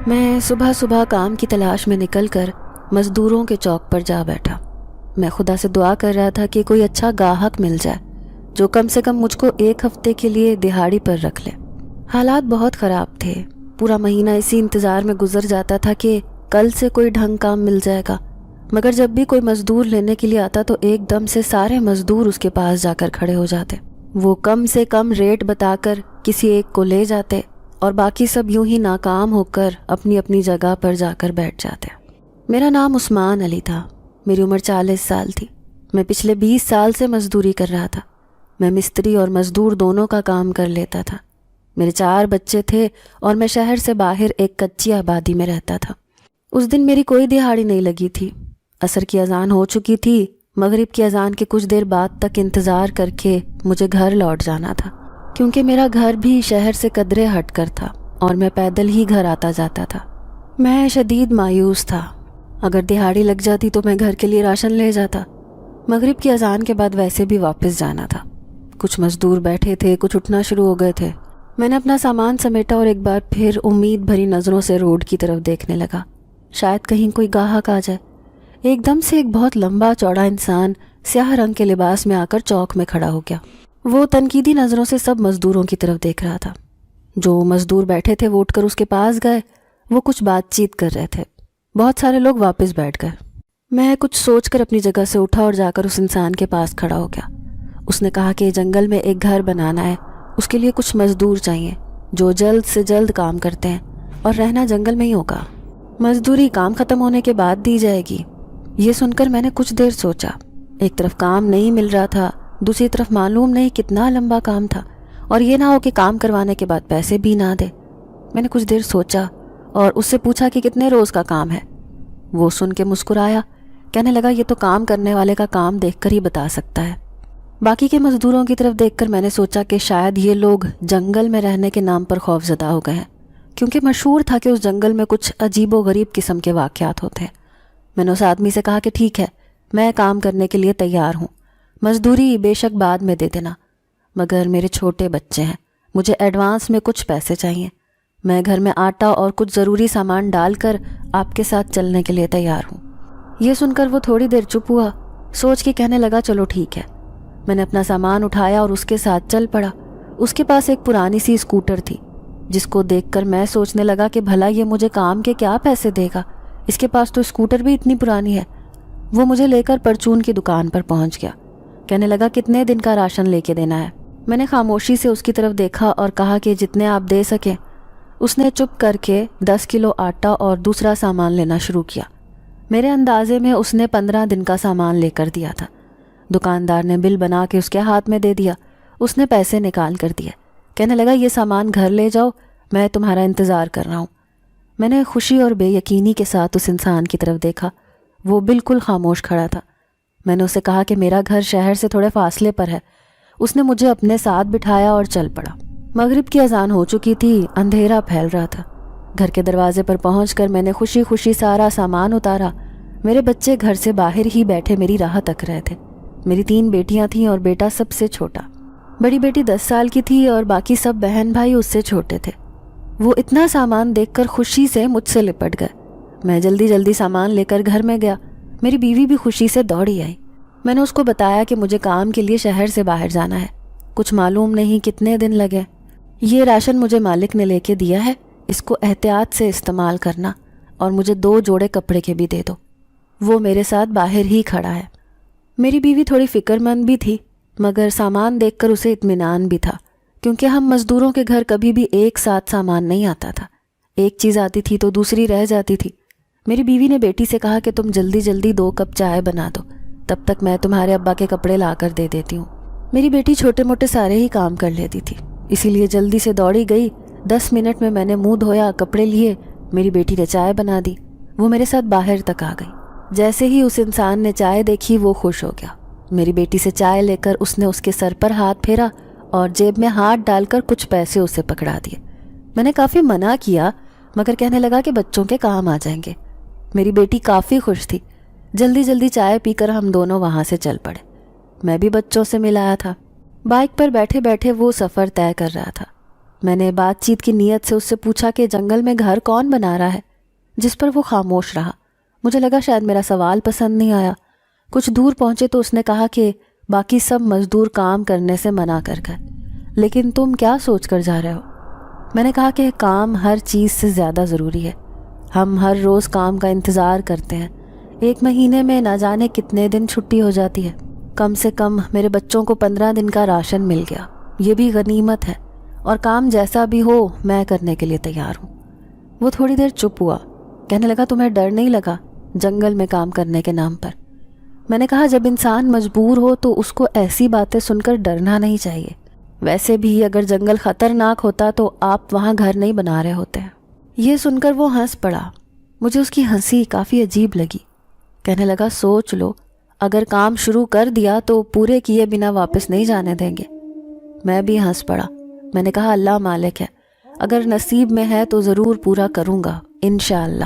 میں صبح صبح کام کی تلاش میں نکل کر مزدوروں کے چوک پر جا بیٹھا۔ میں خدا سے دعا کر رہا تھا کہ کوئی اچھا گاہک مل جائے جو کم سے کم مجھ کو 1 ہفتے کے لیے دہاڑی پر رکھ لے۔ حالات بہت خراب تھے۔ پورا مہینہ اسی انتظار میں گزر جاتا تھا کہ کل سے کوئی ڈھنگ کام مل جائے گا، مگر جب بھی کوئی مزدور لینے کے لیے آتا تو ایک دم سے سارے مزدور اس کے پاس جا کر کھڑے ہو جاتے۔ وہ کم سے کم ریٹ بتا کر کسی ایک کو لے جاتے اور باقی سب یوں ہی ناکام ہو کر اپنی اپنی جگہ پر جا کر بیٹھ جاتے۔ میرا نام عثمان علی تھا۔ میری عمر 40 سال تھی۔ میں پچھلے 20 سال سے مزدوری کر رہا تھا۔ میں مستری اور مزدور دونوں کا کام کر لیتا تھا۔ میرے 4 بچے تھے اور میں شہر سے باہر ایک کچی آبادی میں رہتا تھا۔ اس دن میری کوئی دہاڑی نہیں لگی تھی۔ عصر کی اذان ہو چکی تھی۔ مغرب کی اذان کے کچھ دیر بعد تک انتظار کر کے مجھے گھر لوٹ جانا تھا، کیونکہ میرا گھر بھی شہر سے قدرے ہٹ کر تھا اور میں پیدل ہی گھر آتا جاتا تھا۔ میں شدید مایوس تھا۔ اگر دہاڑی لگ جاتی تو میں گھر کے لیے راشن لے جاتا۔ مغرب کی اذان کے بعد ویسے بھی واپس جانا تھا۔ کچھ مزدور بیٹھے تھے، کچھ اٹھنا شروع ہو گئے تھے۔ میں نے اپنا سامان سمیٹا اور ایک بار پھر امید بھری نظروں سے روڈ کی طرف دیکھنے لگا، شاید کہیں کوئی گاہک آ جائے۔ ایک دم سے ایک بہت لمبا چوڑا انسان سیاہ رنگ کے لباس میں آ کر چوک میں کھڑا ہو گیا۔ وہ تنقیدی نظروں سے سب مزدوروں کی طرف دیکھ رہا تھا۔ جو مزدور بیٹھے تھے وہ اٹھ کر اس کے پاس گئے۔ وہ کچھ بات چیت کر رہے تھے۔ بہت سارے لوگ واپس بیٹھ گئے۔ میں کچھ سوچ کر اپنی جگہ سے اٹھا اور جا کر اس انسان کے پاس کھڑا ہو گیا۔ اس نے کہا کہ جنگل میں ایک گھر بنانا ہے، اس کے لیے کچھ مزدور چاہیے جو جلد سے جلد کام کرتے ہیں، اور رہنا جنگل میں ہی ہوگا۔ مزدوری کام ختم ہونے کے بعد دی جائے گی۔ یہ سن کر میں نے کچھ دیر سوچا۔ ایک طرف کام نہیں مل رہا تھا، دوسری طرف معلوم نہیں کتنا لمبا کام تھا، اور یہ نہ ہو کہ کام کروانے کے بعد پیسے بھی نہ دے۔ میں نے کچھ دیر سوچا اور اس سے پوچھا کہ کتنے روز کا کام ہے۔ وہ سن کے مسکرایا، کہنے لگا یہ تو کام کرنے والے کا کام دیکھ کر ہی بتا سکتا ہے۔ باقی کے مزدوروں کی طرف دیکھ کر میں نے سوچا کہ شاید یہ لوگ جنگل میں رہنے کے نام پر خوف زدہ ہو گئے ہیں، کیونکہ مشہور تھا کہ اس جنگل میں کچھ عجیب و غریب قسم کے واقعات ہوتے ہیں۔ میں نے اس آدمی سے کہا کہ ٹھیک ہے، میں کام کرنے کے لیے تیار ہوں، مزدوری بے شک بعد میں دے دینا، مگر میرے چھوٹے بچے ہیں، مجھے ایڈوانس میں کچھ پیسے چاہیے۔ میں گھر میں آٹا اور کچھ ضروری سامان ڈال کر آپ کے ساتھ چلنے کے لیے تیار ہوں۔ یہ سن کر وہ تھوڑی دیر چپ ہوا، سوچ کے کہنے لگا چلو ٹھیک ہے۔ میں نے اپنا سامان اٹھایا اور اس کے ساتھ چل پڑا۔ اس کے پاس ایک پرانی سی اسکوٹر تھی، جس کو دیکھ کر میں سوچنے لگا کہ بھلا یہ مجھے کام کے کیا پیسے دے گا، اس کے پاس تو اسکوٹر بھی اتنی پرانی ہے۔ وہ مجھے لے کر پرچون کی دکان پر پہنچ گیا۔ کہنے لگا کتنے دن کا راشن لے کے دینا ہے۔ میں نے خاموشی سے اس کی طرف دیکھا اور کہا کہ جتنے آپ دے سکیں۔ اس نے چپ کر کے 10 کلو آٹا اور دوسرا سامان لینا شروع کیا۔ میرے اندازے میں اس نے 15 دن کا سامان لے کر دیا تھا۔ دکاندار نے بل بنا کے اس کے ہاتھ میں دے دیا۔ اس نے پیسے نکال کر دیے۔ کہنے لگا یہ سامان گھر لے جاؤ، میں تمہارا انتظار کر رہا ہوں۔ میں نے خوشی اور بے یقینی کے ساتھ اس انسان کی طرف دیکھا۔ وہ بالکل خاموش کھڑا تھا۔ میں نے اسے کہا کہ میرا گھر شہر سے تھوڑے فاصلے پر ہے۔ اس نے مجھے اپنے ساتھ بٹھایا اور چل پڑا۔ مغرب کی اذان ہو چکی تھی، اندھیرا پھیل رہا تھا۔ گھر کے دروازے پر پہنچ کر میں نے خوشی خوشی سارا سامان اتارا۔ میرے بچے گھر سے باہر ہی بیٹھے میری راہ تک رہے تھے۔ میری 3 بیٹیاں تھیں اور بیٹا سب سے چھوٹا۔ بڑی بیٹی 10 سال کی تھی اور باقی سب بہن بھائی اس سے چھوٹے تھے۔ وہ اتنا سامان دیکھ کر خوشی سے مجھ سے لپٹ گئے۔ میں جلدی جلدی سامان لے کر گھر میں گیا۔ میری بیوی بھی خوشی سے دوڑی آئی۔ میں نے اس کو بتایا کہ مجھے کام کے لیے شہر سے باہر جانا ہے، کچھ معلوم نہیں کتنے دن لگے۔ یہ راشن مجھے مالک نے لے کے دیا ہے، اس کو احتیاط سے استعمال کرنا، اور مجھے 2 جوڑے کپڑے کے بھی دے دو۔ وہ میرے ساتھ باہر ہی کھڑا ہے۔ میری بیوی تھوڑی فکر مند بھی تھی، مگر سامان دیکھ کر اسے اطمینان بھی تھا، کیونکہ ہم مزدوروں کے گھر کبھی بھی ایک ساتھ سامان نہیں آتا تھا۔ ایک چیز آتی تھی تو دوسری رہ جاتی تھی۔ میری بیوی نے بیٹی سے کہا کہ تم جلدی جلدی 2 کپ چائے بنا دو، تب تک میں تمہارے ابا کے کپڑے لا کر دے دیتی ہوں۔ میری بیٹی چھوٹے موٹے سارے ہی کام کر لیتی تھی، اسی لیے جلدی سے دوڑی گئی۔ 10 منٹ میں میں نے منہ دھویا، کپڑے لیے، میری بیٹی نے چائے بنا دی۔ وہ میرے ساتھ باہر تک آ گئی۔ جیسے ہی اس انسان نے چائے دیکھی وہ خوش ہو گیا۔ میری بیٹی سے چائے لے کر اس نے اس کے سر پر ہاتھ پھیرا اور جیب میں ہاتھ ڈال کر کچھ پیسے اسے پکڑا دیے۔ میں نے کافی منع کیا، مگر کہنے لگا کہ بچوں کے کام آ جائیں گے۔ میری بیٹی کافی خوش تھی۔ جلدی جلدی چائے پی کر ہم دونوں وہاں سے چل پڑے۔ میں بھی بچوں سے ملایا تھا۔ بائک پر بیٹھے بیٹھے وہ سفر طے کر رہا تھا۔ میں نے بات چیت کی نیت سے اس سے پوچھا کہ جنگل میں گھر کون بنا رہا ہے، جس پر وہ خاموش رہا۔ مجھے لگا شاید میرا سوال پسند نہیں آیا۔ کچھ دور پہنچے تو اس نے کہا کہ باقی سب مزدور کام کرنے سے منع کر گئے، لیکن تم کیا سوچ کر جا رہے ہو؟ میں نے کہا کہ کام ہر چیز سے زیادہ ضروری ہے۔ ہم ہر روز کام کا انتظار کرتے ہیں، ایک مہینے میں نہ جانے کتنے دن چھٹی ہو جاتی ہے۔ کم سے کم میرے بچوں کو 15 دن کا راشن مل گیا، یہ بھی غنیمت ہے، اور کام جیسا بھی ہو میں کرنے کے لیے تیار ہوں۔ وہ تھوڑی دیر چپ ہوا، کہنے لگا تمہیں ڈر نہیں لگا جنگل میں کام کرنے کے نام پر؟ میں نے کہا جب انسان مجبور ہو تو اس کو ایسی باتیں سن کر ڈرنا نہیں چاہیے، ویسے بھی اگر جنگل خطرناک ہوتا تو آپ وہاں گھر نہیں بنا رہے ہوتے ہیں۔ یہ سن کر وہ ہنس پڑا، مجھے اس کی ہنسی کافی عجیب لگی۔ کہنے لگا سوچ لو، اگر کام شروع کر دیا تو پورے کیے بنا واپس نہیں جانے دیں گے۔ میں بھی ہنس پڑا۔ میں نے کہا اللہ مالک ہے، اگر نصیب میں ہے تو ضرور پورا کروں گا انشاءاللہ۔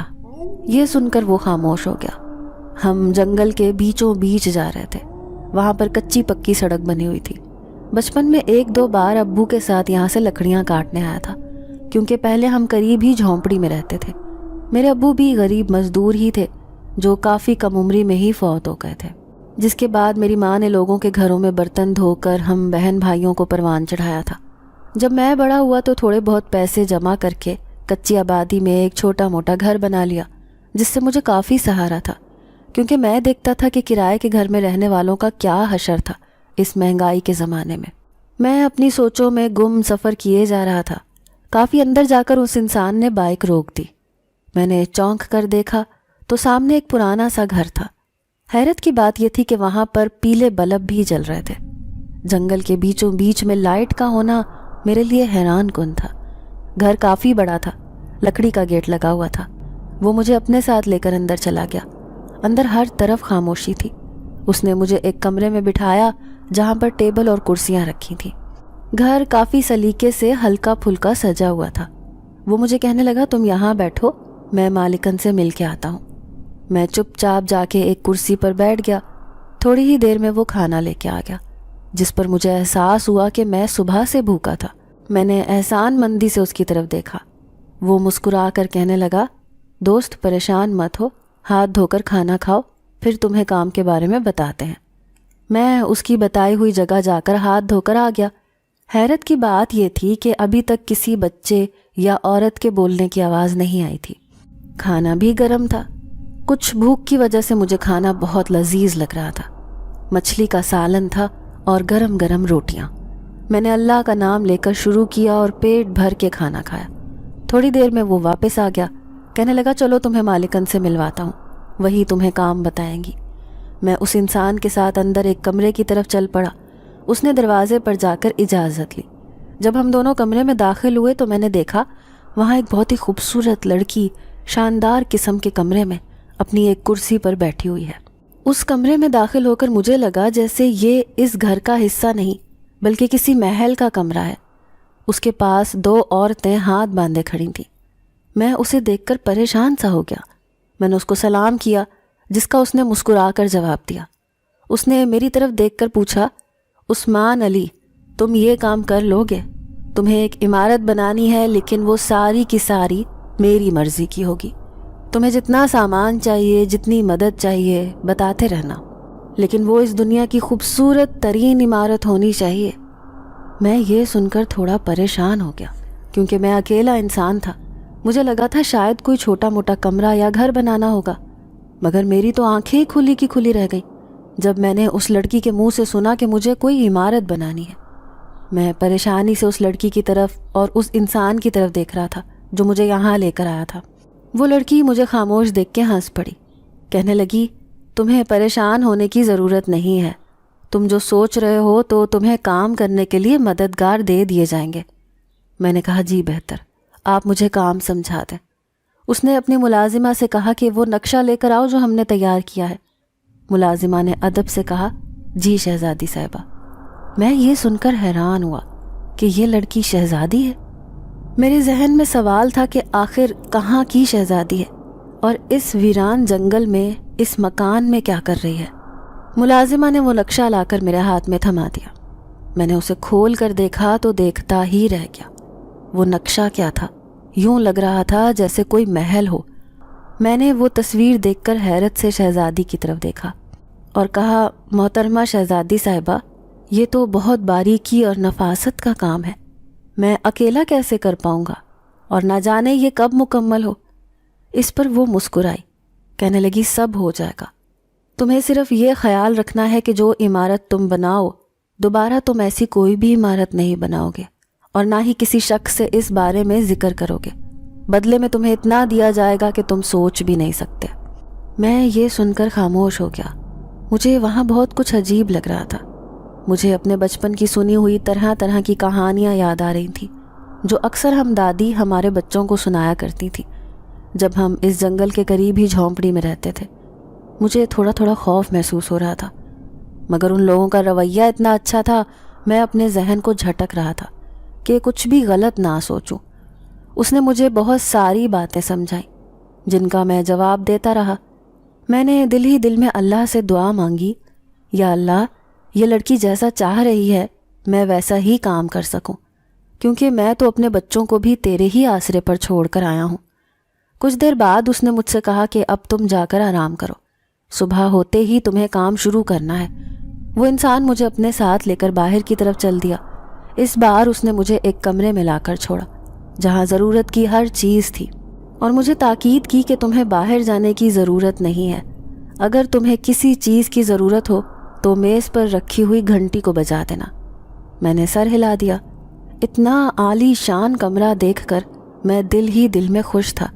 یہ سن کر وہ خاموش ہو گیا۔ ہم جنگل کے بیچوں بیچ جا رہے تھے، وہاں پر کچی پکی سڑک بنی ہوئی تھی۔ بچپن میں 1-2 بار ابو کے ساتھ یہاں سے لکڑیاں کاٹنے آیا تھا، کیونکہ پہلے ہم قریب ہی جھونپڑی میں رہتے تھے۔ میرے ابو بھی غریب مزدور ہی تھے جو کافی کم عمری میں ہی فوت ہو گئے تھے، جس کے بعد میری ماں نے لوگوں کے گھروں میں برتن دھو کر ہم بہن بھائیوں کو پروان چڑھایا تھا۔ جب میں بڑا ہوا تو تھوڑے بہت پیسے جمع کر کے کچی آبادی میں ایک چھوٹا موٹا گھر بنا لیا، جس سے مجھے کافی سہارا تھا، کیونکہ میں دیکھتا تھا کہ کرائے کے گھر میں رہنے والوں کا کیا حشر تھا اس مہنگائی کے زمانے میں۔ میں اپنی سوچوں میں گم سفر کیے جا رہا تھا۔ کافی اندر جا کر اس انسان نے بائک روک دی۔ میں نے چونک کر دیکھا تو سامنے ایک پرانا سا گھر تھا۔ حیرت کی بات یہ تھی کہ وہاں پر پیلے بلب بھی جل رہے تھے۔ جنگل کے بیچوں بیچ میں لائٹ کا ہونا میرے لیے حیران کن تھا۔ گھر کافی بڑا تھا، لکڑی کا گیٹ لگا ہوا تھا۔ وہ مجھے اپنے ساتھ لے کر اندر چلا گیا۔ اندر ہر طرف خاموشی تھی۔ اس نے مجھے ایک کمرے میں بٹھایا جہاں پر ٹیبل اور کرسیاں رکھی تھیں۔ گھر کافی سلیقے سے ہلکا پھلکا سجا ہوا تھا۔ وہ مجھے کہنے لگا تم یہاں بیٹھو، میں مالکن سے مل کے آتا ہوں۔ میں چپ چاپ جا کے ایک کرسی پر بیٹھ گیا۔ تھوڑی ہی دیر میں وہ کھانا لے کے آ گیا، جس پر مجھے احساس ہوا کہ میں صبح سے بھوکا تھا۔ میں نے احسان مندی سے اس کی طرف دیکھا۔ وہ مسکرا کر کہنے لگا دوست پریشان مت ہو، ہاتھ دھو کر کھانا کھاؤ، پھر تمہیں کام کے بارے میں بتاتے ہیں۔ میں اس کی بتائی ہوئی جگہ جا کر ہاتھ دھو کر آ گیا۔ حیرت کی بات یہ تھی کہ ابھی تک کسی بچے یا عورت کے بولنے کی آواز نہیں آئی تھی۔ کھانا بھی گرم تھا۔ کچھ بھوک کی وجہ سے مجھے کھانا بہت لذیذ لگ رہا تھا۔ مچھلی کا سالن تھا اور گرم گرم روٹیاں۔ میں نے اللہ کا نام لے کر شروع کیا اور پیٹ بھر کے کھانا کھایا۔ تھوڑی دیر میں وہ واپس آ گیا، کہنے لگا چلو تمہیں مالکن سے ملواتا ہوں، وہی تمہیں کام بتائیں گی۔ میں اس انسان کے ساتھ اندر ایک کمرے کی طرف چل پڑا۔ اس نے دروازے پر جا کر اجازت لی۔ جب ہم دونوں کمرے میں داخل ہوئے تو میں نے دیکھا وہاں ایک بہت ہی خوبصورت لڑکی شاندار قسم کے کمرے میں اپنی ایک کرسی پر بیٹھی ہوئی ہے۔ اس کمرے میں داخل ہو کر مجھے لگا جیسے یہ اس گھر کا حصہ نہیں بلکہ کسی محل کا کمرہ ہے۔ اس کے پاس 2 عورتیں ہاتھ باندھے کھڑی تھیں۔ میں اسے دیکھ کر پریشان سا ہو گیا۔ میں نے اس کو سلام کیا، جس کا اس نے مسکرا کر جواب دیا۔ اس نے میری طرف دیکھ کر پوچھا عثمان علی، تم یہ کام کر لو گے؟ تمہیں ایک عمارت بنانی ہے، لیکن وہ ساری کی ساری میری مرضی کی ہوگی۔ تمہیں جتنا سامان چاہیے، جتنی مدد چاہیے بتاتے رہنا، لیکن وہ اس دنیا کی خوبصورت ترین عمارت ہونی چاہیے۔ میں یہ سن کر تھوڑا پریشان ہو گیا، کیونکہ میں اکیلا انسان تھا۔ مجھے لگا تھا شاید کوئی چھوٹا موٹا کمرہ یا گھر بنانا ہوگا، مگر میری تو آنکھیں کھلی کی کھلی رہ گئیں جب میں نے اس لڑکی کے منہ سے سنا کہ مجھے کوئی عمارت بنانی ہے۔ میں پریشانی سے اس لڑکی کی طرف اور اس انسان کی طرف دیکھ رہا تھا جو مجھے یہاں لے کر آیا تھا۔ وہ لڑکی مجھے خاموش دیکھ کے ہنس پڑی، کہنے لگی تمہیں پریشان ہونے کی ضرورت نہیں ہے، تم جو سوچ رہے ہو تو تمہیں کام کرنے کے لیے مددگار دے دیے جائیں گے۔ میں نے کہا جی بہتر، آپ مجھے کام سمجھا دیں۔ اس نے اپنی ملازمہ سے کہا کہ وہ نقشہ لے کر آؤ جو ہم نے تیار کیا ہے۔ ملازمہ نے ادب سے کہا جی شہزادی صاحبہ۔ میں یہ سن کر حیران ہوا کہ یہ لڑکی شہزادی ہے۔ میرے ذہن میں سوال تھا کہ آخر کہاں کی شہزادی ہے اور اس ویران جنگل میں اس مکان میں کیا کر رہی ہے۔ ملازمہ نے وہ نقشہ لا کر میرے ہاتھ میں تھما دیا۔ میں نے اسے کھول کر دیکھا تو دیکھتا ہی رہ گیا۔ وہ نقشہ کیا تھا؟ یوں لگ رہا تھا جیسے کوئی محل ہو۔ میں نے وہ تصویر دیکھ کر حیرت سے شہزادی کی طرف دیکھا اور کہا، محترمہ شہزادی صاحبہ، یہ تو بہت باریکی اور نفاست کا کام ہے، میں اکیلا کیسے کر پاؤں گا، اور نہ جانے یہ کب مکمل ہو۔ اس پر وہ مسکرائی، کہنے لگی، سب ہو جائے گا، تمہیں صرف یہ خیال رکھنا ہے کہ جو عمارت تم بناؤ دوبارہ تم ایسی کوئی بھی عمارت نہیں بناؤ گے، اور نہ ہی کسی شخص سے اس بارے میں ذکر کرو گے، بدلے میں تمہیں اتنا دیا جائے گا کہ تم سوچ بھی نہیں سکتے۔ میں یہ سن کر خاموش ہو گیا۔ مجھے وہاں بہت کچھ عجیب لگ رہا تھا۔ مجھے اپنے بچپن کی سنی ہوئی طرح طرح کی کہانیاں یاد آ رہی تھیں جو اکثر ہم دادی ہمارے بچوں کو سنایا کرتی تھی جب ہم اس جنگل کے قریب ہی جھونپڑی میں رہتے تھے۔ مجھے تھوڑا تھوڑا خوف محسوس ہو رہا تھا، مگر ان لوگوں کا رویہ اتنا اچھا تھا، میں اپنے ذہن کو جھٹک رہا تھا کہ کچھ بھی غلط نہ سوچوں۔ اس نے مجھے بہت ساری باتیں سمجھائیں جن کا میں جواب دیتا رہا۔ میں نے دل ہی دل میں اللہ سے دعا مانگی، یا اللہ، یہ لڑکی جیسا چاہ رہی ہے میں ویسا ہی کام کر سکوں، کیونکہ میں تو اپنے بچوں کو بھی تیرے ہی آسرے پر چھوڑ کر آیا ہوں۔ کچھ دیر بعد اس نے مجھ سے کہا کہ اب تم جا کر آرام کرو، صبح ہوتے ہی تمہیں کام شروع کرنا ہے۔ وہ انسان مجھے اپنے ساتھ لے کر باہر کی طرف چل دیا۔ اس بار اس نے مجھے ایک کمرے میں لا کر چھوڑا جہاں ضرورت کی ہر چیز تھی، اور مجھے تاکید کی کہ تمہیں باہر جانے کی ضرورت نہیں ہے، اگر تمہیں کسی چیز کی ضرورت ہو تو میز پر رکھی ہوئی گھنٹی کو بجا دینا۔ میں نے سر ہلا دیا۔ اتنا عالی شان کمرہ دیکھ کر میں دل ہی دل میں خوش تھا۔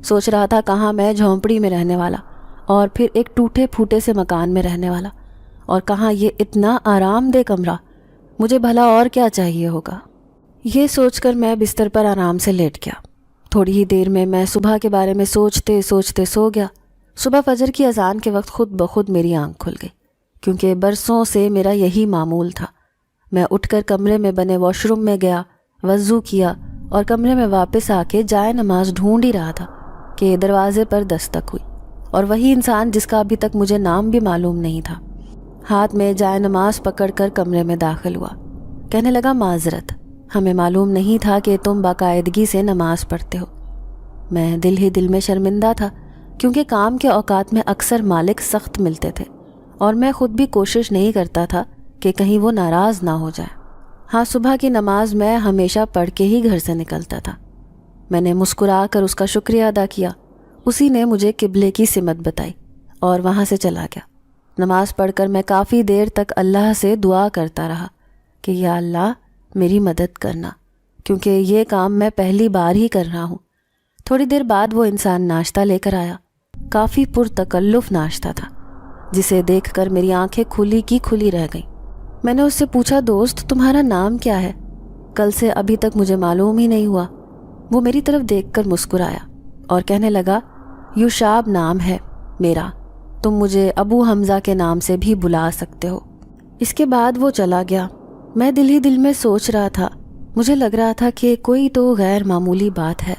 سوچ رہا تھا کہاں میں جھونپڑی میں رہنے والا اور پھر ایک ٹوٹے پھوٹے سے مکان میں رہنے والا، اور کہاں یہ اتنا آرام دہ کمرہ، مجھے بھلا اور کیا چاہیے ہوگا۔ یہ سوچ کر میں بستر پر آرام سے لیٹ گیا۔ تھوڑی ہی دیر میں صبح کے بارے میں سوچتے سوچتے سو گیا۔ صبح فجر کی اذان کے وقت خود بخود میری آنکھ کھل گئی، کیونکہ برسوں سے میرا یہی معمول تھا۔ میں اٹھ کر کمرے میں بنے واش روم میں گیا، وضو کیا اور کمرے میں واپس آ کے جائے نماز ڈھونڈ ہی رہا تھا کہ دروازے پر دستک ہوئی، اور وہی انسان جس کا ابھی تک مجھے نام بھی معلوم نہیں تھا ہاتھ میں جائے نماز پکڑ کر کمرے میں داخل ہوا۔ کہنے لگا، معذرت، ہمیں معلوم نہیں تھا کہ تم باقاعدگی سے نماز پڑھتے ہو۔ میں دل ہی دل میں شرمندہ تھا، کیونکہ کام کے اوقات میں اکثر مالک سخت ملتے تھے اور میں خود بھی کوشش نہیں کرتا تھا کہ کہیں وہ ناراض نہ ہو جائے۔ ہاں، صبح کی نماز میں ہمیشہ پڑھ کے ہی گھر سے نکلتا تھا۔ میں نے مسکرا کر اس کا شکریہ ادا کیا۔ اسی نے مجھے قبلے کی سمت بتائی اور وہاں سے چلا گیا۔ نماز پڑھ کر میں کافی دیر تک اللہ سے دعا کرتا رہا کہ یا اللہ میری مدد کرنا، کیونکہ یہ کام میں پہلی بار ہی کر رہا ہوں۔ تھوڑی دیر بعد وہ انسان ناشتہ لے کر آیا۔ کافی پرتکلف ناشتہ تھا، جسے دیکھ کر میری آنکھیں کھلی کی کھلی رہ گئیں۔ میں نے اس سے پوچھا، دوست تمہارا نام کیا ہے؟ کل سے ابھی تک مجھے معلوم ہی نہیں ہوا۔ وہ میری طرف دیکھ کر مسکرایا اور کہنے لگا، یوشاب نام ہے میرا، تم مجھے ابو حمزہ کے نام سے بھی بلا سکتے ہو۔ اس کے بعد وہ چلا گیا۔ میں دل ہی دل میں سوچ رہا تھا، مجھے لگ رہا تھا کہ کوئی تو غیر معمولی بات ہے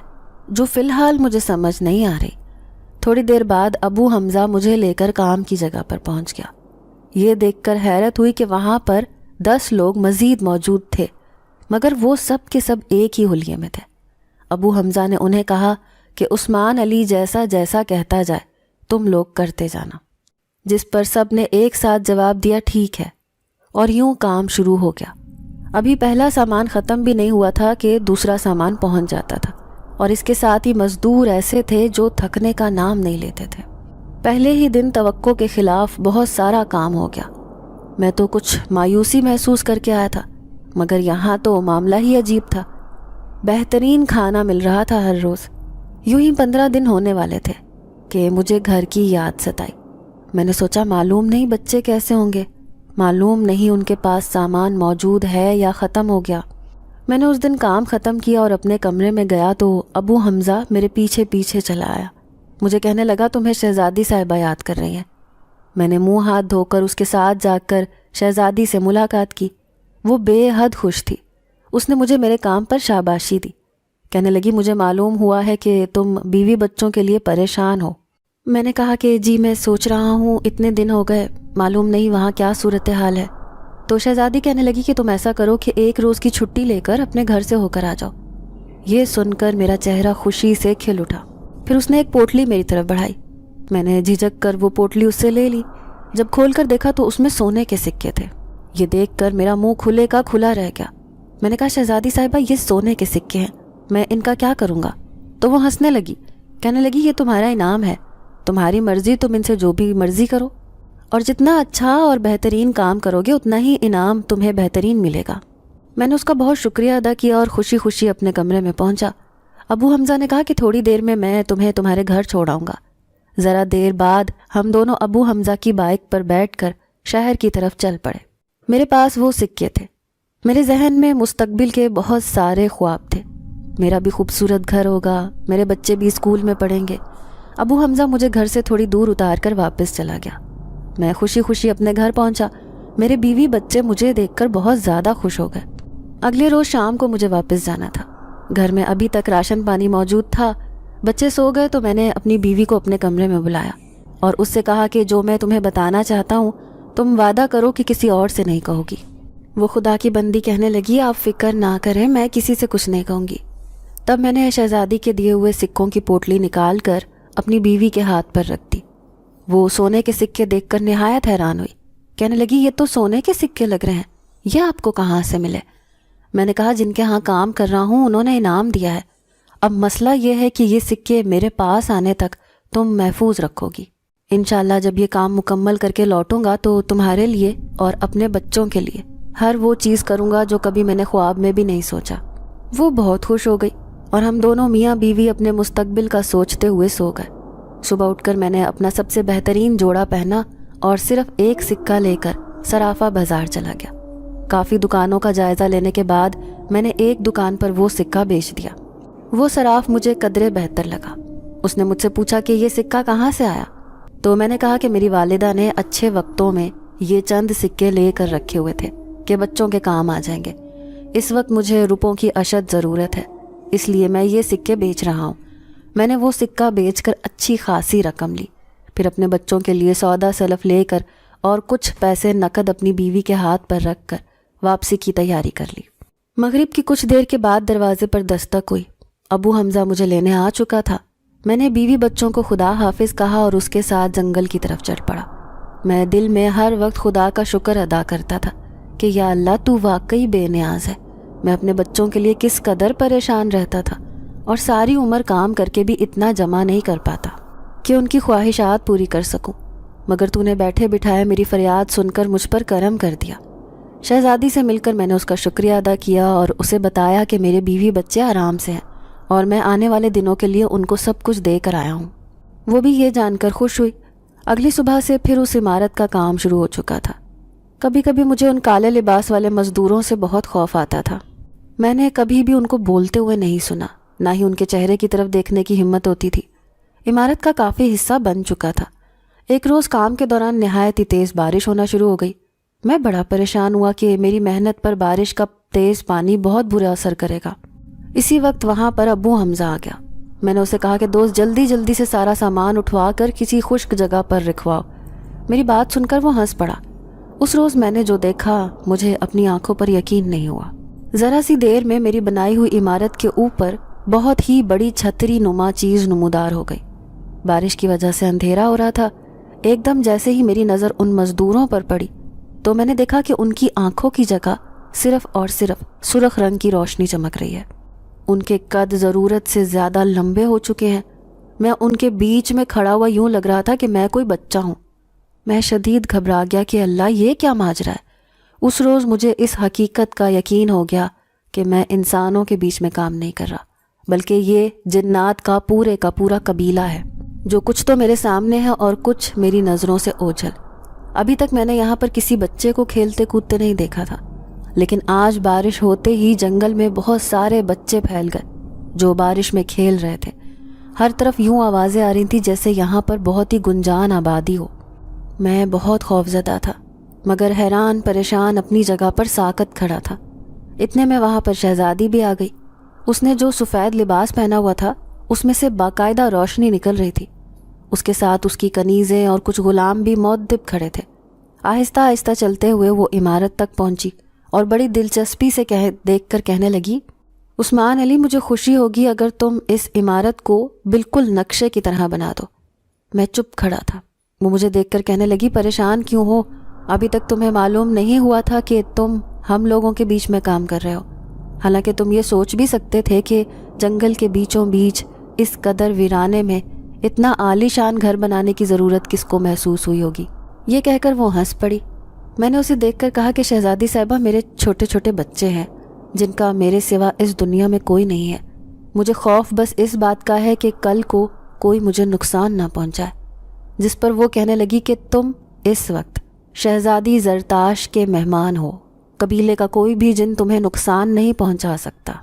جو فی الحال مجھے سمجھ نہیں آ رہی۔ تھوڑی دیر بعد ابو حمزہ مجھے لے کر کام کی جگہ پر پہنچ گیا۔ یہ دیکھ کر حیرت ہوئی کہ وہاں پر 10 لوگ مزید موجود تھے، مگر وہ سب کے سب ایک ہی حلیے میں تھے۔ ابو حمزہ نے انہیں کہا کہ عثمان علی جیسا جیسا کہتا جائے تم لوگ کرتے جانا، جس پر سب نے ایک ساتھ جواب دیا، ٹھیک ہے، اور یوں کام شروع ہو گیا۔ ابھی پہلا سامان ختم بھی نہیں ہوا تھا کہ دوسرا سامان پہنچ جاتا تھا، اور اس کے ساتھ ہی مزدور ایسے تھے جو تھکنے کا نام نہیں لیتے تھے۔ پہلے ہی دن توقع کے خلاف بہت سارا کام ہو گیا۔ میں تو کچھ مایوسی محسوس کر کے آیا تھا، مگر یہاں تو معاملہ ہی عجیب تھا۔ بہترین کھانا مل رہا تھا ہر روز۔ یوں ہی 15 دن ہونے والے تھے کہ مجھے گھر کی یاد ستائی۔ میں نے سوچا، معلوم نہیں بچے کیسے ہوں گے، معلوم نہیں ان کے پاس سامان موجود ہے یا ختم ہو گیا۔ میں نے اس دن کام ختم کیا اور اپنے کمرے میں گیا تو ابو حمزہ میرے پیچھے پیچھے چلا آیا۔ مجھے کہنے لگا، تمہیں شہزادی صاحبہ یاد کر رہی ہیں۔ میں نے منہ ہاتھ دھو کر اس کے ساتھ جا کر شہزادی سے ملاقات کی۔ وہ بے حد خوش تھی۔ اس نے مجھے میرے کام پر شاباشی دی۔ کہنے لگی، مجھے معلوم ہوا ہے کہ تم بیوی بچوں کے لیے پریشان ہو۔ میں نے کہا کہ جی میں سوچ رہا ہوں، اتنے دن ہو گئے، معلوم نہیں وہاں کیا صورتحال ہے۔ تو شہزادی کہنے لگی کہ تم ایسا کرو کہ ایک روز کی چھٹی لے کر اپنے گھر سے ہو کر آ جاؤ۔ یہ سن کر میرا چہرہ خوشی سے کھل اٹھا۔ پھر اس نے ایک پوٹلی میری طرف بڑھائی۔ میں نے جھجک کر وہ پوٹلی اس سے لے لی۔ جب کھول کر دیکھا تو اس میں سونے کے سکے تھے۔ یہ دیکھ کر میرا منہ کھلے کا کھلا رہ گیا۔ میں نے کہا شہزادی صاحبہ یہ سونے کے سکے ہیں، میں ان کا کیا کروں گا؟ تو وہ ہنسنے لگی، کہنے لگی یہ تمہارا انعام ہے، تمہاری مرضی، تم ان سے جو بھی مرضی کرو، اور جتنا اچھا اور بہترین کام کرو گے اتنا ہی انعام تمہیں بہترین ملے گا۔ میں نے اس کا بہت شکریہ ادا کیا اور خوشی خوشی اپنے کمرے میں پہنچا۔ ابو حمزہ نے کہا کہ تھوڑی دیر میں تمہیں تمہارے گھر چھوڑ آؤں گا۔ ذرا دیر بعد ہم دونوں ابو حمزہ کی بائک پر بیٹھ کر شہر کی طرف چل پڑے۔ میرے پاس وہ سکے تھے۔ میرے ذہن میں مستقبل کے بہت سارے خواب تھے۔ میرا بھی خوبصورت گھر ہوگا، میرے بچے بھی اسکول میں پڑھیں گے۔ ابو حمزہ مجھے گھر سے تھوڑی دور اتار کر واپس چلا گیا۔ میں خوشی خوشی اپنے گھر پہنچا۔ میرے بیوی بچے مجھے دیکھ کر بہت زیادہ خوش ہو گئے۔ اگلے روز شام کو مجھے واپس جانا تھا۔ گھر میں ابھی تک راشن پانی موجود تھا۔ بچے سو گئے تو میں نے اپنی بیوی کو اپنے کمرے میں بلایا اور اس سے کہا کہ جو میں تمہیں بتانا چاہتا ہوں تم وعدہ کرو کہ کسی اور سے نہیں کہو گی۔ وہ خدا کی بندی کہنے لگی آپ فکر نہ کریں، میں کسی سے کچھ نہیں کہوں گی۔ تب میں نے شہزادی کے دیے ہوئے سکوں کی پوٹلی نکال کر اپنی بیوی کے ہاتھ پر رکھ دی۔ وہ سونے کے سکے دیکھ کر نہایت حیران ہوئی، کہنے لگی یہ تو سونے کے سکے لگ رہے ہیں، یہ آپ کو کہاں سے ملے؟ میں نے کہا جن کے ہاں کام کر رہا ہوں انہوں نے انعام دیا ہے، اب مسئلہ یہ ہے کہ یہ سکے میرے پاس آنے تک تم محفوظ رکھو گی۔ انشاءاللہ جب یہ کام مکمل کر کے لوٹوں گا تو تمہارے لیے اور اپنے بچوں کے لیے ہر وہ چیز کروں گا جو کبھی میں نے خواب میں بھی نہیں سوچا۔ وہ بہت خوش ہو گئی اور ہم دونوں میاں بیوی اپنے مستقبل کا سوچتے ہوئے سو گئے۔ صبح اٹھ کر میں نے اپنا سب سے بہترین جوڑا پہنا اور صرف ایک سکہ لے کر صرافہ بازار چلا گیا۔ کافی دکانوں کا جائزہ لینے کے بعد میں نے ایک دکان پر وہ سکہ بیچ دیا۔ وہ صراف مجھے قدرے بہتر لگا۔ اس نے مجھ سے پوچھا کہ یہ سکہ کہاں سے آیا؟ تو میں نے کہا کہ میری والدہ نے اچھے وقتوں میں یہ چند سکے لے کر رکھے ہوئے تھے کہ بچوں کے کام آ جائیں گے۔ اس وقت مجھے روپوں کی اشد ضرورت ہے، اس لیے میں یہ سکے بیچ رہا ہوں۔ میں نے وہ سکہ بیچ کر اچھی خاصی رقم لی، پھر اپنے بچوں کے لیے سودا سلف لے کر اور کچھ پیسے نقد اپنی بیوی کے ہاتھ پر رکھ کر واپسی کی تیاری کر لی۔ مغرب کی کچھ دیر کے بعد دروازے پر دستک ہوئی۔ ابو حمزہ مجھے لینے آ چکا تھا۔ میں نے بیوی بچوں کو خدا حافظ کہا اور اس کے ساتھ جنگل کی طرف چل پڑا۔ میں دل میں ہر وقت خدا کا شکر ادا کرتا تھا کہ یا اللہ تو واقعی بے نیاز ہے۔ میں اپنے بچوں کے لیے کس قدر پریشان رہتا تھا اور ساری عمر کام کر کے بھی اتنا جمع نہیں کر پاتا کہ ان کی خواہشات پوری کر سکوں، مگر تو نے بیٹھے بٹھائے میری فریاد سن کر مجھ پر کرم کر دیا۔ شہزادی سے مل کر میں نے اس کا شکریہ ادا کیا اور اسے بتایا کہ میرے بیوی بچے آرام سے ہیں اور میں آنے والے دنوں کے لیے ان کو سب کچھ دے کر آیا ہوں۔ وہ بھی یہ جان کر خوش ہوئی۔ اگلی صبح سے پھر اس عمارت کا کام شروع ہو چکا تھا۔ کبھی کبھی مجھے ان کالے لباس والے مزدوروں سے بہت خوف آتا تھا۔ میں نے کبھی بھی ان کو بولتے ہوئے نہیں سنا، نہ ہی ان کے چہرے کی طرف دیکھنے کی ہمت ہوتی تھی۔ عمارت کا کافی حصہ بن چکا تھا۔ ایک روز کام کے دوران نہایت ہی تیز بارش ہونا شروع ہو گئی۔ میں بڑا پریشان ہوا کہ میری محنت پر بارش کا تیز پانی بہت برا اثر کرے گا۔ اسی وقت وہاں پر ابو حمزہ آ گیا۔ میں نے اسے کہا کہ دوست جلدی سے سارا سامان اٹھوا کر کسی خشک جگہ پر رکھواؤ۔ میری بات سن کر وہ ہنس پڑا۔ اس روز میں نے جو دیکھا مجھے اپنی آنکھوں پر یقین نہیں ہوا۔ ذرا سی دیر میں میری بنائی ہوئی عمارت کے اوپر بہت ہی بڑی چھتری نما چیز نمودار ہو گئی۔ بارش کی وجہ سے اندھیرا ہو رہا تھا۔ ایک دم جیسے ہی میری نظر ان مزدوروں پر پڑی تو میں نے دیکھا کہ ان کی آنکھوں کی جگہ صرف اور صرف سرخ رنگ کی روشنی چمک رہی ہے۔ ان کے قد ضرورت سے زیادہ لمبے ہو چکے ہیں۔ میں ان کے بیچ میں کھڑا ہوا یوں لگ رہا تھا کہ میں کوئی بچہ ہوں۔ میں شدید گھبرا گیا کہ اللہ یہ کیا ماجرا ہے۔ اس روز مجھے اس حقیقت کا یقین ہو گیا کہ میں انسانوں کے بیچ میں کام نہیں کر رہا، بلکہ یہ جنات کا پورا قبیلہ ہے، جو کچھ تو میرے سامنے ہے اور کچھ میری نظروں سے اوجھل۔ ابھی تک میں نے یہاں پر کسی بچے کو کھیلتے کودتے نہیں دیکھا تھا، لیکن آج بارش ہوتے ہی جنگل میں بہت سارے بچے پھیل گئے جو بارش میں کھیل رہے تھے۔ ہر طرف یوں آوازیں آ رہی تھیں جیسے یہاں پر بہت ہی گنجان آبادی ہو۔ میں بہت خوفزدہ تھا، مگر حیران پریشان اپنی جگہ پر ساکت کھڑا تھا۔ اتنے میں وہاں پر شہزادی بھی آ گئی۔ اس نے جو سفید لباس پہنا ہوا تھا اس میں سے باقاعدہ روشنی نکل رہی تھی۔ اس کے ساتھ اس کی کنیزیں اور کچھ غلام بھی مؤدب کھڑے تھے۔ آہستہ آہستہ چلتے ہوئے وہ عمارت تک پہنچی اور بڑی دلچسپی سے دیکھ کر کہنے لگی، عثمان علی، مجھے خوشی ہوگی اگر تم اس عمارت کو بالکل نقشے کی طرح بنا دو۔ میں چپ کھڑا تھا۔ وہ مجھے دیکھ کر کہنے لگی، پریشان کیوں ہو؟ ابھی تک تمہیں معلوم نہیں ہوا تھا کہ تم ہم لوگوں کے بیچ میں کام کر رہے ہو؟ حالانکہ تم یہ سوچ بھی سکتے تھے کہ جنگل کے بیچوں بیچ اس قدر ویرانے میں اتنا عالی شان گھر بنانے کی ضرورت کس کو محسوس ہوئی ہوگی۔ یہ کہہ کر وہ ہنس پڑی۔ میں نے اسے دیکھ کر کہا کہ شہزادی صاحبہ، میرے چھوٹے چھوٹے بچے ہیں جن کا میرے سوا اس دنیا میں کوئی نہیں ہے۔ مجھے خوف بس اس بات کا ہے کہ کل کو کوئی مجھے نقصان نہ پہنچائے۔ جس پر وہ کہنے لگی کہ تم اس وقت شہزادی زرتاش کے مہمان ہو، قبیلے کا کوئی بھی جن تمہیں نقصان نہیں پہنچا سکتا،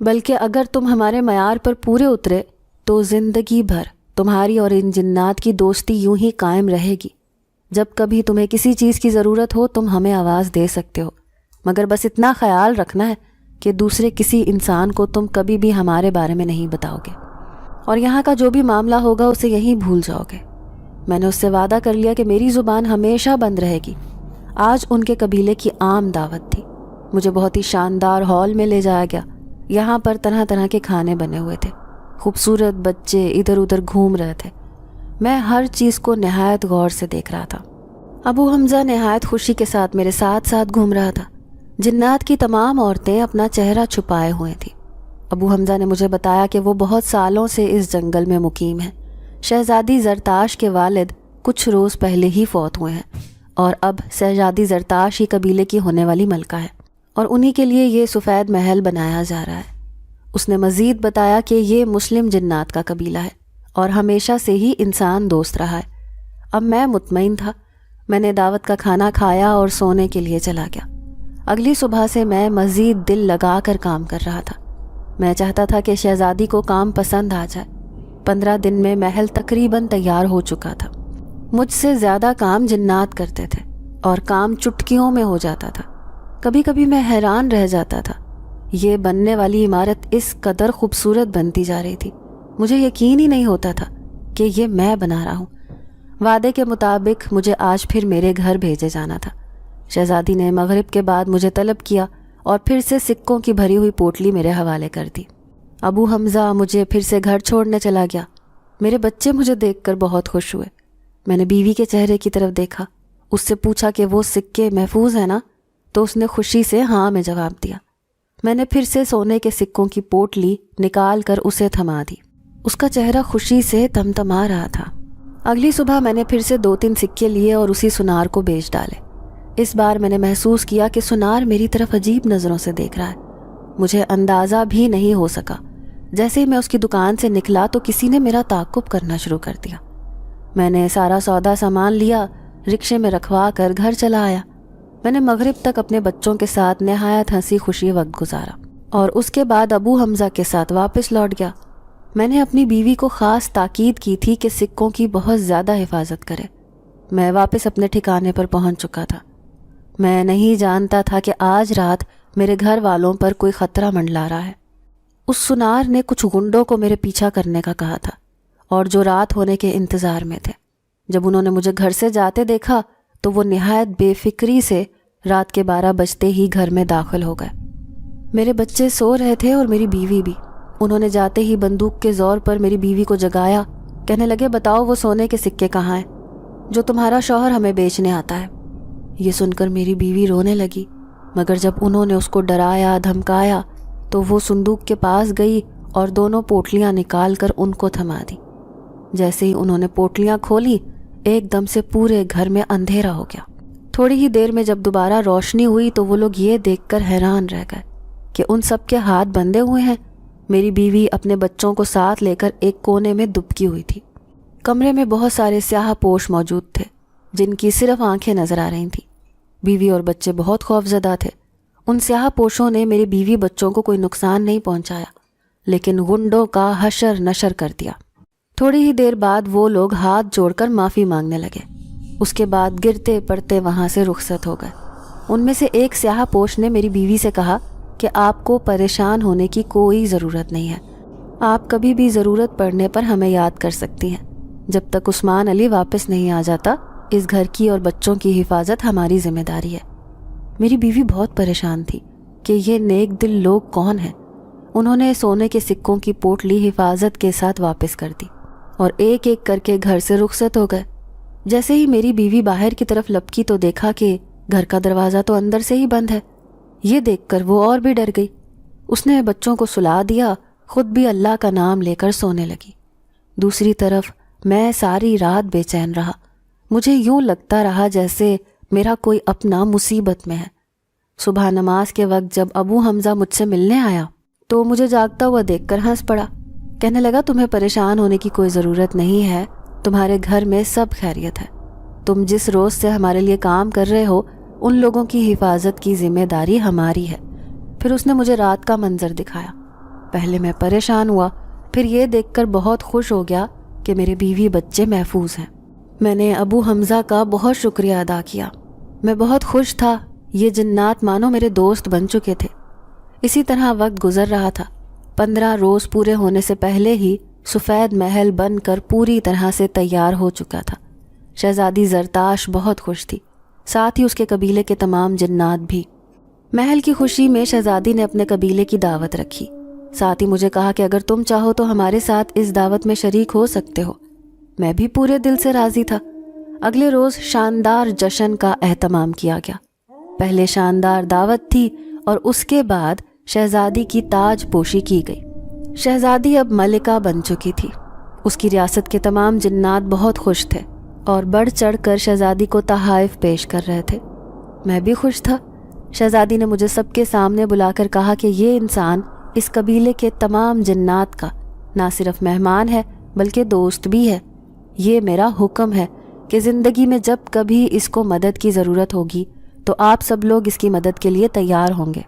بلکہ اگر تم ہمارے معیار پر پورے اترے تو زندگی بھر تمہاری اور ان جنات کی دوستی یوں ہی قائم رہے گی۔ جب کبھی تمہیں کسی چیز کی ضرورت ہو تم ہمیں آواز دے سکتے ہو، مگر بس اتنا خیال رکھنا ہے کہ دوسرے کسی انسان کو تم کبھی بھی ہمارے بارے میں نہیں بتاؤ گے، اور یہاں کا جو بھی معاملہ ہوگا اسے یہیں بھول جاؤ گے۔ میں نے اس سے وعدہ کر لیا کہ میری زبان ہمیشہ بند رہے گی۔ آج ان کے قبیلے کی عام دعوت تھی۔ مجھے بہت ہی شاندار ہال میں لے جایا گیا۔ یہاں پر طرح طرح کے کھانے بنے ہوئے تھے، خوبصورت بچے ادھر ادھر گھوم رہے تھے۔ میں ہر چیز کو نہایت غور سے دیکھ رہا تھا۔ ابو حمزہ نہایت خوشی کے ساتھ میرے ساتھ ساتھ گھوم رہا تھا۔ جنات کی تمام عورتیں اپنا چہرہ چھپائے ہوئے تھیں۔ ابو حمزہ نے مجھے بتایا کہ وہ بہت سالوں سے اس جنگل میں مقیم ہیں۔ شہزادی زرتاش کے والد کچھ روز پہلے ہی فوت ہوئے ہیں، اور اب شہزادی زرتاش ہی قبیلے کی ہونے والی ملکہ ہے، اور انہی کے لیے یہ سفید محل بنایا جا رہا ہے۔ اس نے مزید بتایا کہ یہ مسلم جنات کا قبیلہ ہے اور ہمیشہ سے ہی انسان دوست رہا ہے۔ اب میں مطمئن تھا۔ میں نے دعوت کا کھانا کھایا اور سونے کے لیے چلا گیا۔ اگلی صبح سے میں مزید دل لگا کر کام کر رہا تھا۔ میں چاہتا تھا کہ شہزادی کو کام پسند آ جائے۔ 15 دن میں محل تقریباً تیار ہو چکا تھا۔ مجھ سے زیادہ کام جنات کرتے تھے اور کام چٹکیوں میں ہو جاتا تھا۔ کبھی کبھی میں حیران رہ جاتا تھا۔ یہ بننے والی عمارت اس قدر خوبصورت بنتی جا رہی تھی، مجھے یقین ہی نہیں ہوتا تھا کہ یہ میں بنا رہا ہوں۔ وعدے کے مطابق مجھے آج پھر میرے گھر بھیجے جانا تھا۔ شہزادی نے مغرب کے بعد مجھے طلب کیا اور پھر سے سکوں کی بھری ہوئی پوٹلی میرے حوالے کر دی۔ ابو حمزہ مجھے پھر سے گھر چھوڑنے چلا گیا۔ میرے بچے مجھے دیکھ کر بہت خوش ہوئے۔ میں نے بیوی کے چہرے کی طرف دیکھا، اس سے پوچھا کہ وہ سکے محفوظ ہیں نا؟ تو اس نے خوشی سے ہاں میں جواب دیا۔ میں نے پھر سے سونے کے سکوں کی پوٹلی نکال کر اسے تھما دی۔ اس کا چہرہ خوشی سے تمتما رہا تھا۔ اگلی صبح میں نے پھر سے 2-3 سکے لیے اور اسی سنار کو بیچ ڈالے۔ اس بار میں نے محسوس کیا کہ سنار میری طرف عجیب نظروں سے دیکھ رہا ہے۔ مجھے اندازہ بھی نہیں ہو سکا۔ جیسے ہی میں اس کی دکان سے نکلا تو کسی نے میرا تعقب کرنا شروع کر دیا۔ میں نے سارا سودا سامان لیا، رکشے میں رکھوا کر گھر چلا آیا۔ میں نے مغرب تک اپنے بچوں کے ساتھ نہایت ہنسی خوشی وقت گزارا اور اس کے بعد ابو حمزہ کے ساتھ واپس لوٹ گیا۔ میں نے اپنی بیوی کو خاص تاکید کی تھی کہ سکوں کی بہت زیادہ حفاظت کرے۔ میں واپس اپنے ٹھکانے پر پہنچ چکا تھا۔ میں نہیں جانتا تھا کہ آج رات میرے گھر والوں پر کوئی خطرہ منڈلا رہا ہے۔ اس سنار نے کچھ گنڈوں کو میرے پیچھا کرنے کا کہا تھا اور جو رات ہونے کے انتظار میں تھے۔ جب انہوں نے مجھے گھر سے جاتے دیکھا تو وہ نہایت بے فکری سے رات کے 12 بجتے ہی گھر میں داخل ہو گئے۔ میرے بچے سو رہے تھے اور میری بیوی بھی۔ انہوں نے جاتے ہی بندوق کے زور پر میری بیوی کو جگایا، کہنے لگے بتاؤ وہ سونے کے سکے کہاں ہیں جو تمہارا شوہر ہمیں بیچنے آتا ہے۔ یہ سن کر میری بیوی رونے لگی، مگر جب انہوں نے اس کو ڈرایا دھمکایا تو وہ صندوق کے پاس گئی اور دونوں پوٹلیاں نکال کر ان کو تھما دی۔ جیسے ہی انہوں نے پوٹلیاں کھولی ایک دم سے پورے گھر میں اندھیرا ہو گیا۔ تھوڑی ہی دیر میں جب دوبارہ روشنی ہوئی تو وہ لوگ یہ دیکھ کر حیران رہ گئے کہ ان سب کے ہاتھ بندھے ہوئے ہیں۔ میری بیوی اپنے بچوں کو ساتھ لے کر ایک کونے میں دبکی ہوئی تھی۔ کمرے میں بہت سارے سیاہ پوش موجود تھے جن کی صرف آنکھیں نظر آ رہی تھیں۔ بیوی اور بچے بہت خوفزدہ تھے۔ ان سیاہ پوشوں نے میری بیوی بچوں کو کوئی نقصان نہیں پہنچایا، لیکن غنڈوں کا حشر نشر کر دیا۔ تھوڑی ہی دیر بعد وہ لوگ ہاتھ جوڑ کر معافی مانگنے لگے۔ اس کے بعد گرتے پڑتے وہاں سے رخصت ہو گئے۔ ان میں سے ایک سیاہ پوش نے میری بیوی سے کہا کہ آپ کو پریشان ہونے کی کوئی ضرورت نہیں ہے، آپ کبھی بھی ضرورت پڑنے پر ہمیں یاد کر سکتی ہیں۔ جب تک عثمان علی واپس نہیں آ جاتا اس گھر کی اور بچوں کی حفاظت ہماری ذمہ داری ہے۔ میری بیوی بہت پریشان تھی کہ یہ نیک دل لوگ کون ہیں انہوں نے سونے کے سکوں کی پوٹلی حفاظت کے ساتھ واپس کر دی اور ایک ایک کر کے گھر سے رخصت ہو گئے۔ جیسے ہی میری بیوی باہر کی طرف لپکی تو دیکھا کہ گھر کا دروازہ تو اندر سے ہی بند ہے۔ یہ دیکھ کر وہ اور بھی ڈر گئی۔ اس نے بچوں کو سلا دیا، خود بھی اللہ کا نام لے کر سونے لگی۔ دوسری طرف میں ساری رات بے چین رہا۔ مجھے یوں لگتا رہا جیسے میرا کوئی اپنا مصیبت میں ہے۔ صبح نماز کے وقت جب ابو حمزہ مجھ سے ملنے آیا تو مجھے جاگتا ہوا دیکھ کر ہنس پڑا۔ کہنے لگا تمہیں پریشان ہونے کی کوئی ضرورت نہیں ہے، تمہارے گھر میں سب خیریت ہے۔ تم جس روز سے ہمارے لیے کام کر رہے ہو ان لوگوں کی حفاظت کی ذمہ داری ہماری ہے۔ پھر اس نے مجھے رات کا منظر دکھایا۔ پہلے میں پریشان ہوا، پھر یہ دیکھ کر بہت خوش ہو گیا کہ میرے بیوی بچے محفوظ ہیں۔ میں نے ابو حمزہ کا بہت شکریہ ادا کیا۔ میں بہت خوش تھا، یہ جنات مانو میرے دوست بن چکے تھے۔ اسی طرح وقت گزر رہا تھا۔ 15 روز پورے ہونے سے پہلے ہی سفید محل بن کر پوری طرح سے تیار ہو چکا تھا۔ شہزادی زرتاش بہت خوش تھی، ساتھ ہی اس کے قبیلے کے تمام جنات بھی۔ محل کی خوشی میں شہزادی نے اپنے قبیلے کی دعوت رکھی، ساتھ ہی مجھے کہا کہ اگر تم چاہو تو ہمارے ساتھ اس دعوت میں شریک ہو سکتے ہو۔ میں بھی پورے دل سے راضی تھا۔ اگلے روز شاندار جشن کا اہتمام کیا گیا۔ پہلے شاندار دعوت تھی اور اس کے بعد شہزادی کی تاج پوشی کی گئی۔ شہزادی اب ملکہ بن چکی تھی۔ اس کی ریاست کے تمام جنات بہت خوش تھے اور بڑھ چڑھ کر شہزادی کو تحائف پیش کر رہے تھے۔ میں بھی خوش تھا۔ شہزادی نے مجھے سب کے سامنے بلا کر کہا کہ یہ انسان اس قبیلے کے تمام جنات کا نہ صرف مہمان ہے بلکہ دوست بھی ہے۔ یہ میرا حکم ہے کہ زندگی میں جب کبھی اس کو مدد کی ضرورت ہوگی تو آپ سب لوگ اس کی مدد کے لیے تیار ہوں گے۔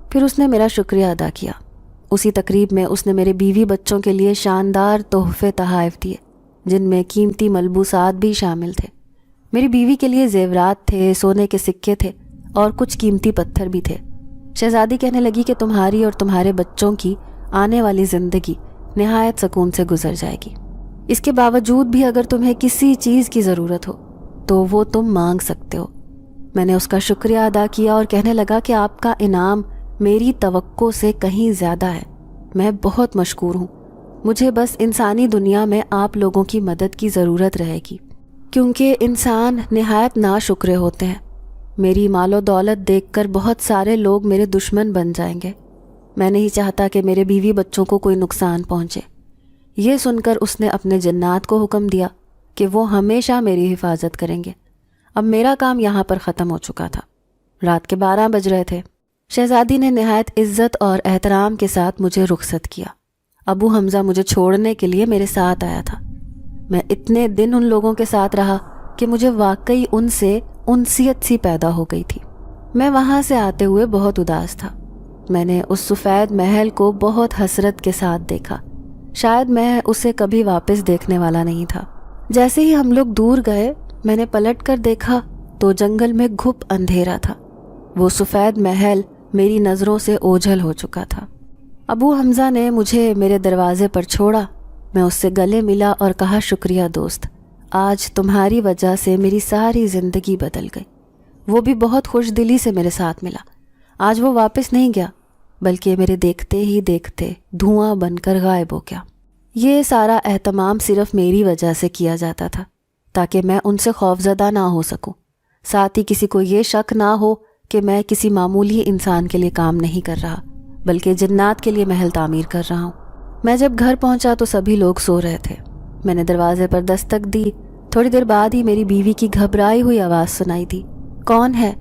پھر اس نے میرا شکریہ ادا کیا۔ اسی تقریب میں اس نے میرے بیوی بچوں کے لیے شاندار تحفے تحائف دیے، جن میں قیمتی ملبوسات بھی شامل تھے۔ میری بیوی کے لیے زیورات تھے، سونے کے سکے تھے اور کچھ قیمتی پتھر بھی تھے۔ شہزادی کہنے لگی کہ تمہاری اور تمہارے بچوں کی آنے والی زندگی نہایت سکون سے گزر جائے گی۔ اس کے باوجود بھی اگر تمہیں کسی چیز کی ضرورت ہو تو وہ تم مانگ سکتے ہو۔ میں نے اس کا شکریہ ادا کیا اور کہنے لگا کہ آپ کا انعام میری توقع سے کہیں زیادہ ہے۔ میں بہت مشکور ہوں۔ مجھے بس انسانی دنیا میں آپ لوگوں کی مدد کی ضرورت رہے گی، کیونکہ انسان نہایت ناشکرے ہوتے ہیں۔ میری مال و دولت دیکھ کر بہت سارے لوگ میرے دشمن بن جائیں گے۔ میں نہیں چاہتا کہ میرے بیوی بچوں کو کوئی نقصان پہنچے۔ یہ سن کر اس نے اپنے جنات کو حکم دیا کہ وہ ہمیشہ میری حفاظت کریں گے۔ اب میرا کام یہاں پر ختم ہو چکا تھا۔ رات کے 12 بج رہے تھے۔ شہزادی نے نہایت عزت اور احترام کے ساتھ مجھے رخصت کیا۔ ابو حمزہ مجھے چھوڑنے کے لیے میرے ساتھ آیا تھا۔ میں اتنے دن ان لوگوں کے ساتھ رہا کہ مجھے واقعی ان سے انسیت سی پیدا ہو گئی تھی۔ میں وہاں سے آتے ہوئے بہت اداس تھا۔ میں نے اس سفید محل کو بہت حسرت کے ساتھ دیکھا۔ شاید میں اسے کبھی واپس دیکھنے والا نہیں تھا۔ جیسے ہی ہم لوگ دور گئے، میں نے پلٹ کر دیکھا تو جنگل میں گھپ اندھیرا تھا۔ وہ سفید محل میری نظروں سے اوجھل ہو چکا تھا۔ ابو حمزہ نے مجھے میرے دروازے پر چھوڑا۔ میں اس سے گلے ملا اور کہا شکریہ دوست، آج تمہاری وجہ سے میری ساری زندگی بدل گئی۔ وہ بھی بہت خوش دلی سے میرے ساتھ ملا۔ آج وہ واپس نہیں گیا بلکہ میرے دیکھتے ہی دیکھتے دھواں بن کر غائب ہو گیا۔ یہ سارا اہتمام صرف میری وجہ سے کیا جاتا تھا تاکہ میں ان سے خوفزدہ نہ ہو سکوں، ساتھ ہی کسی کو یہ شک نہ ہو کہ میں کسی معمولی انسان کے لیے کام نہیں کر رہا بلکہ جنات کے لیے محل تعمیر کر رہا ہوں۔ میں جب گھر پہنچا تو سبھی لوگ سو رہے تھے۔ میں نے دروازے پر دستک دی۔ تھوڑی دیر بعد ہی میری بیوی کی گھبرائی ہوئی آواز سنائی دی، کون ہے؟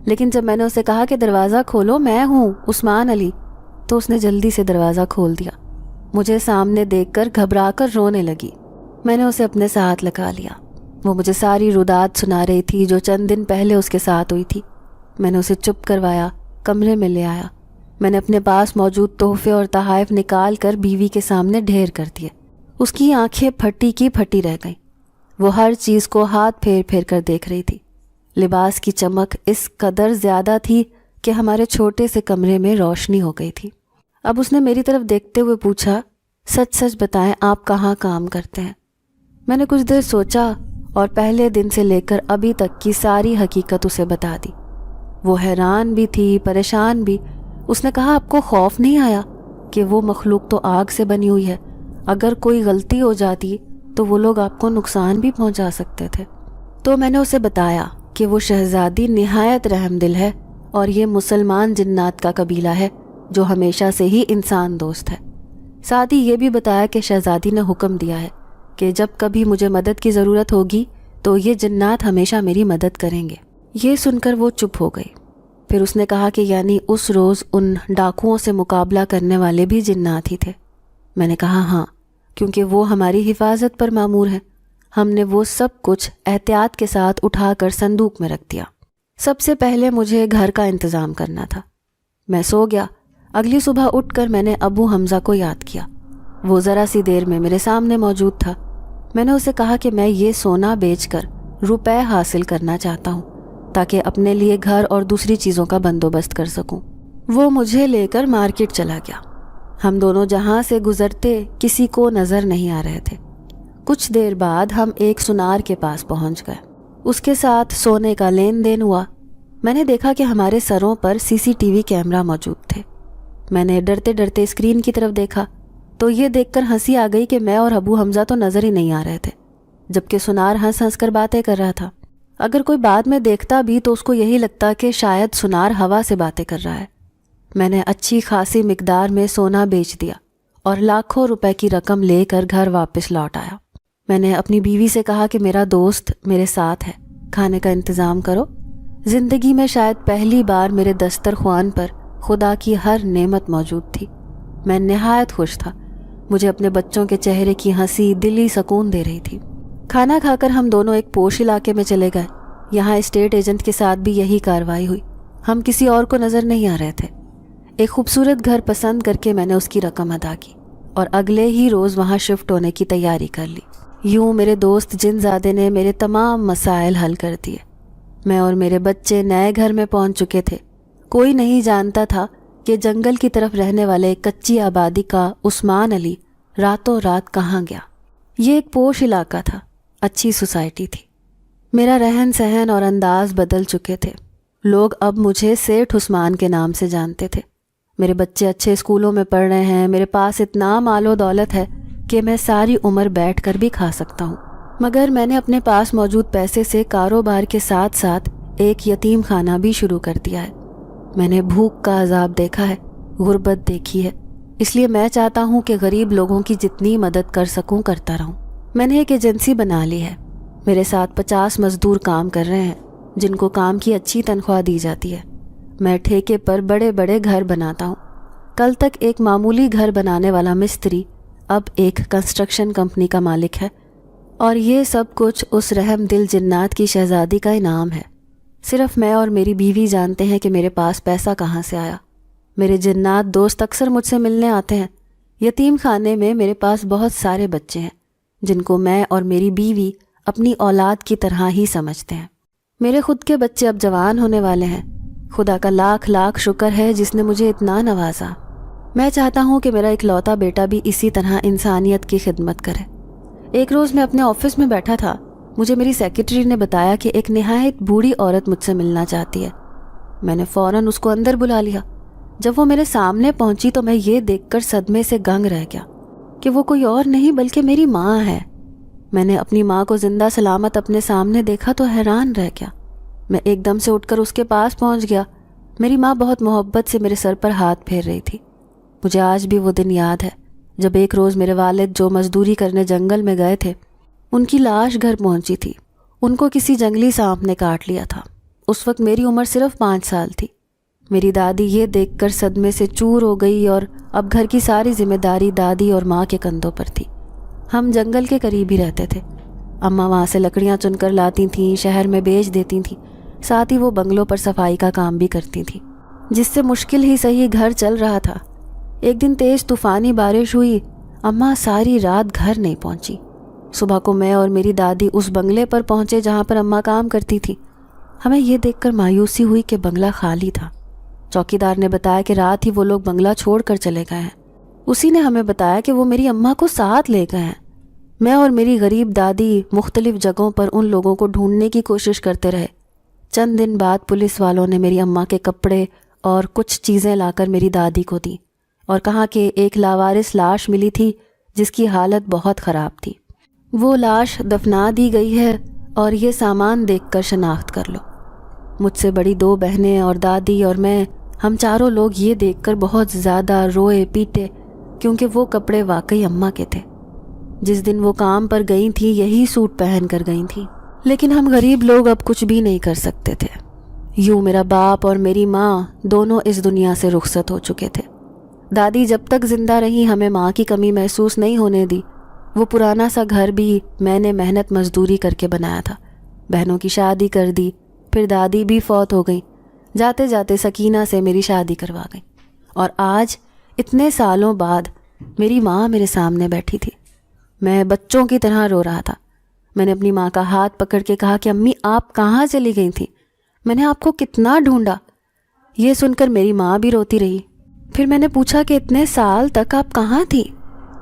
لیکن جب میں نے اسے کہا کہ دروازہ کھولو، میں ہوں عثمان علی، تو اس نے جلدی سے دروازہ کھول دیا۔ مجھے سامنے دیکھ کر گھبرا کر رونے لگی۔ میں نے اسے اپنے ساتھ لگا لیا۔ وہ مجھے ساری روداد سنا رہی تھی جو چند دن پہلے اس کے ساتھ ہوئی تھی۔ میں نے اسے چپ کروایا، کمرے میں لے آیا۔ میں نے اپنے پاس موجود تحفے اور تحائف نکال کر بیوی کے سامنے ڈھیر کر دیے۔ اس کی آنکھیں پھٹی کی پھٹی رہ گئیں۔ وہ ہر چیز کو ہاتھ پھیر پھیر کر دیکھ رہی تھی۔ لباس کی چمک اس قدر زیادہ تھی کہ ہمارے چھوٹے سے کمرے میں روشنی ہو گئی تھی۔ اب اس نے میری طرف دیکھتے ہوئے پوچھا، سچ سچ بتائیں آپ کہاں کام کرتے ہیں؟ میں نے کچھ دیر سوچا اور پہلے دن سے لے کر ابھی تک کی ساری حقیقت اسے بتا دی۔ وہ حیران بھی تھی، پریشان بھی۔ اس نے کہا، آپ کو خوف نہیں آیا کہ وہ مخلوق تو آگ سے بنی ہوئی ہے، اگر کوئی غلطی ہو جاتی تو وہ لوگ آپ کو نقصان بھی پہنچا سکتے تھے۔ تو میں نے اسے بتایا کہ وہ شہزادی نہایت رحم دل ہے اور یہ مسلمان جنات کا قبیلہ ہے جو ہمیشہ سے ہی انسان دوست ہے۔ ساتھ ہی یہ بھی بتایا کہ شہزادی نے حکم دیا ہے کہ جب کبھی مجھے مدد کی ضرورت ہوگی تو یہ جنات ہمیشہ میری مدد کریں گے۔ یہ سن کر وہ چپ ہو گئی۔ پھر اس نے کہا کہ یعنی اس روز ان ڈاکوؤں سے مقابلہ کرنے والے بھی جنات ہی تھے؟ میں نے کہا ہاں، کیونکہ وہ ہماری حفاظت پر مامور ہیں۔ ہم نے وہ سب کچھ احتیاط کے ساتھ اٹھا کر صندوق میں رکھ دیا۔ سب سے پہلے مجھے گھر کا انتظام کرنا تھا۔ میں سو گیا۔ اگلی صبح اٹھ کر میں نے ابو حمزہ کو یاد کیا۔ وہ ذرا سی دیر میں میرے سامنے موجود تھا۔ میں نے اسے کہا کہ میں یہ سونا بیچ کر روپے حاصل کرنا چاہتا ہوں تاکہ اپنے لیے گھر اور دوسری چیزوں کا بندوبست کر سکوں۔ وہ مجھے لے کر مارکیٹ چلا گیا۔ ہم دونوں جہاں سے گزرتے کسی کو نظر نہیں آ رہے تھے۔ کچھ دیر بعد ہم ایک سنار کے پاس پہنچ گئے۔ اس کے ساتھ سونے کا لین دین ہوا۔ میں نے دیکھا کہ ہمارے سروں پر CCTV کیمرہ موجود تھے۔ میں نے ڈرتے ڈرتے اسکرین کی طرف دیکھا تو یہ دیکھ کر ہنسی آ گئی کہ میں اور ابو حمزہ تو نظر ہی نہیں آ رہے تھے، جبکہ سنار ہنس ہنس کر باتیں کر رہا تھا۔ اگر کوئی بعد میں دیکھتا بھی تو اس کو یہی لگتا کہ شاید سنار ہوا سے باتیں کر رہا ہے۔ میں نے اچھی خاصی مقدار میں سونا بیچ دیا اور لاکھوں روپے کی رقم لے کر گھر واپس لوٹ آیا۔ میں نے اپنی بیوی سے کہا کہ میرا دوست میرے ساتھ ہے، کھانے کا انتظام کرو۔ زندگی میں شاید پہلی بار میرے دسترخوان پر خدا کی ہر نعمت موجود تھی۔ میں نہایت خوش تھا۔ مجھے اپنے بچوں کے چہرے کی ہنسی دلی سکون دے رہی تھی۔ کھانا کھا کر ہم دونوں ایک پوش علاقے میں چلے گئے۔ یہاں اسٹیٹ ایجنٹ کے ساتھ بھی یہی کارروائی ہوئی۔ ہم کسی اور کو نظر نہیں آ رہے تھے۔ ایک خوبصورت گھر پسند کر کے میں نے اس کی رقم ادا کی اور اگلے ہی روز وہاں شفٹ ہونے کی تیاری کر لی۔ یوں میرے دوست جن زادے نے میرے تمام مسائل حل کر دیے۔ میں اور میرے بچے نئے گھر میں پہنچ چکے تھے۔ کوئی نہیں جانتا تھا کہ جنگل کی طرف رہنے والے کچی آبادی کا عثمان علی راتوں رات کہاں گیا۔ یہ ایک پوش علاقہ تھا، اچھی سوسائٹی تھی۔ میرا رہن سہن اور انداز بدل چکے تھے۔ لوگ اب مجھے سیٹھ عثمان کے نام سے جانتے تھے۔ میرے بچے اچھے اسکولوں میں پڑھ رہے ہیں۔ میرے پاس اتنا مال و دولت ہے کہ میں ساری عمر بیٹھ کر بھی کھا سکتا ہوں۔ مگر میں نے اپنے پاس موجود پیسے سے کاروبار کے ساتھ ساتھ ایک یتیم خانہ بھی شروع کر دیا ہے۔ میں نے بھوک کا عذاب دیکھا ہے، غربت دیکھی ہے، اس لیے میں چاہتا ہوں کہ غریب لوگوں کی جتنی مدد کر سکوں کرتا رہوں۔ میں نے ایک ایجنسی بنا لی ہے۔ میرے ساتھ 50 مزدور کام کر رہے ہیں جن کو کام کی اچھی تنخواہ دی جاتی ہے۔ میں ٹھیکے پر بڑے بڑے گھر بناتا ہوں۔ کل تک ایک معمولی گھر بنانے والا مستری اب ایک کنسٹرکشن کمپنی کا مالک ہے، اور یہ سب کچھ اس رحم دل جنات کی شہزادی کا انعام ہے۔ صرف میں اور میری بیوی جانتے ہیں کہ میرے پاس پیسہ کہاں سے آیا۔ میرے جنات دوست اکثر مجھ سے ملنے آتے ہیں۔ یتیم خانے میں میرے پاس بہت سارے بچے ہیں جن کو میں اور میری بیوی اپنی اولاد کی طرح ہی سمجھتے ہیں۔ میرے خود کے بچے اب جوان ہونے والے ہیں۔ خدا کا لاکھ لاکھ شکر ہے جس نے مجھے اتنا نوازا۔ میں چاہتا ہوں کہ میرا اکلوتا بیٹا بھی اسی طرح انسانیت کی خدمت کرے۔ ایک روز میں اپنے آفس میں بیٹھا تھا۔ مجھے میری سیکرٹری نے بتایا کہ ایک نہایت بوڑھی عورت مجھ سے ملنا چاہتی ہے۔ میں نے فوراً اس کو اندر بلا لیا۔ جب وہ میرے سامنے پہنچی تو میں یہ دیکھ کر صدمے سے گنگ رہ گیا کہ وہ کوئی اور نہیں بلکہ میری ماں ہے۔ میں نے اپنی ماں کو زندہ سلامت اپنے سامنے دیکھا تو حیران رہ گیا۔ میں ایک دم سے اٹھ کر اس کے پاس پہنچ گیا۔ میری ماں بہت محبت سے میرے سر پر ہاتھ پھیر رہی تھی۔ مجھے آج بھی وہ دن یاد ہے جب ایک روز میرے والد جو مزدوری کرنے جنگل میں گئے تھے، ان کی لاش گھر پہنچی تھی۔ ان کو کسی جنگلی سانپ نے کاٹ لیا تھا۔ اس وقت میری عمر صرف 5 سال تھی۔ میری دادی یہ دیکھ کر صدمے سے چور ہو گئی اور اب گھر کی ساری ذمہ داری دادی اور ماں کے کندھوں پر تھی۔ ہم جنگل کے قریب ہی رہتے تھے۔ اماں وہاں سے لکڑیاں چن کر لاتی تھیں، شہر میں بیچ دیتی تھیں۔ ساتھ ہی وہ بنگلوں پر صفائی کا کام بھی کرتی تھیں، جس سے مشکل ہی صحیح گھر چل رہا تھا۔ ایک دن تیز طوفانی بارش ہوئی۔ اماں ساری رات گھر نہیں پہنچی۔ صبح کو میں اور میری دادی اس بنگلے پر پہنچے جہاں پر اماں کام کرتی تھی۔ ہمیں یہ دیکھ کر مایوسی ہوئی کہ بنگلہ خالی تھا۔ چوکیدار نے بتایا کہ رات ہی وہ لوگ بنگلہ چھوڑ کر چلے گئے ہیں۔ اسی نے ہمیں بتایا کہ وہ میری اماں کو ساتھ لے گئے ہیں۔ میں اور میری غریب دادی مختلف جگہوں پر ان لوگوں کو ڈھونڈنے کی کوشش کرتے رہے۔ چند دن بعد پولیس والوں نے میری اماں کے کپڑے اور کچھ چیزیں لا کر میری دادی کو دی۔ اور کہا کہ ایک لاوارث لاش ملی تھی جس کی حالت بہت خراب تھی، وہ لاش دفنا دی گئی ہے اور یہ سامان دیکھ کر شناخت کر لو۔ مجھ سے بڑی 2 بہنیں اور دادی اور میں، ہم چاروں لوگ یہ دیکھ کر بہت زیادہ روئے پیٹے، کیونکہ وہ کپڑے واقعی اماں کے تھے۔ جس دن وہ کام پر گئی تھیں یہی سوٹ پہن کر گئی تھیں، لیکن ہم غریب لوگ اب کچھ بھی نہیں کر سکتے تھے۔ یوں میرا باپ اور میری ماں دونوں اس دنیا سے رخصت ہو چکے تھے۔ دادی جب تک زندہ رہی ہمیں ماں کی کمی محسوس نہیں ہونے دی۔ وہ پرانا سا گھر بھی میں نے محنت مزدوری کر کے بنایا تھا۔ بہنوں کی شادی کر دی، پھر دادی بھی فوت ہو گئی۔ جاتے جاتے سکینہ سے میری شادی کروا گئی، اور آج اتنے سالوں بعد میری ماں میرے سامنے بیٹھی تھی۔ میں بچوں کی طرح رو رہا تھا۔ میں نے اپنی ماں کا ہاتھ پکڑ کے کہا کہ امی آپ کہاں چلی گئی تھیں؟ میں نے آپ کو کتنا ڈھونڈا۔ یہ سن کر میری ماں بھی روتی رہی۔ پھر میں نے پوچھا کہ اتنے سال تک آپ کہاں تھی؟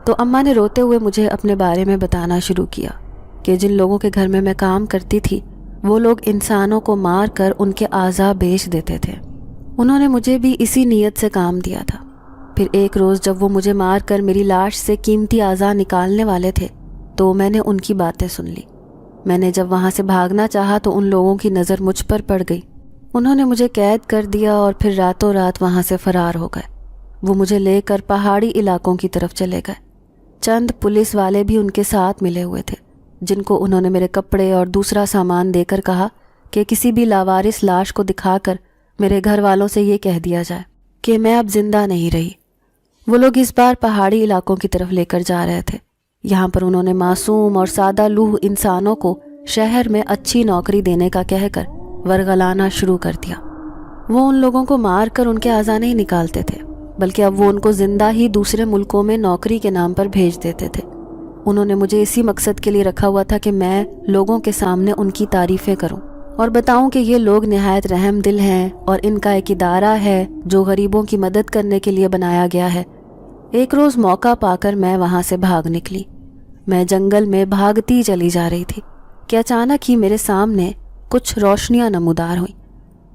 تو اماں نے روتے ہوئے مجھے اپنے بارے میں بتانا شروع کیا کہ جن لوگوں کے گھر میں کام کرتی تھی وہ لوگ انسانوں کو مار کر ان کے اعضاء بیچ دیتے تھے۔ انہوں نے مجھے بھی اسی نیت سے کام دیا تھا۔ پھر ایک روز جب وہ مجھے مار کر میری لاش سے قیمتی اعضاء نکالنے والے تھے تو میں نے ان کی باتیں سن لی۔ میں نے جب وہاں سے بھاگنا چاہا تو ان لوگوں کی نظر مجھ پر پڑ گئی۔ انہوں نے مجھے قید کر دیا اور پھر راتوں رات وہاں سے فرار ہو گئے۔ وہ مجھے لے کر پہاڑی علاقوں کی طرف چلے گئے۔ چند پولیس والے بھی ان کے ساتھ ملے ہوئے تھے، جن کو انہوں نے میرے کپڑے اور دوسرا سامان دے کر کہا کہ کسی بھی لاوارث لاش کو دکھا کر میرے گھر والوں سے یہ کہہ دیا جائے کہ میں اب زندہ نہیں رہی۔ وہ لوگ اس بار پہاڑی علاقوں کی طرف لے کر جا رہے تھے۔ یہاں پر انہوں نے معصوم اور سادہ لوح انسانوں کو شہر میں اچھی نوکری دینے کا کہہ کر ورگلانا شروع کر دیا۔ وہ ان لوگوں کو مار کر ان کے اعضاء نہیں نکالتے تھے، بلکہ اب وہ ان کو زندہ ہی دوسرے ملکوں میں نوکری کے نام پر بھیج دیتے تھے۔ انہوں نے مجھے اسی مقصد کے لیے رکھا ہوا تھا کہ میں لوگوں کے سامنے ان کی تعریفیں کروں اور بتاؤں کہ یہ لوگ نہایت رحم دل ہیں اور ان کا ایک ادارہ ہے جو غریبوں کی مدد کرنے کے لیے بنایا گیا ہے۔ ایک روز موقع پا کر میں وہاں سے بھاگ نکلی۔ میں جنگل میں بھاگتی چلی جا رہی تھی کہ اچانک ہی میرے سامنے کچھ روشنیاں نمودار ہوئیں۔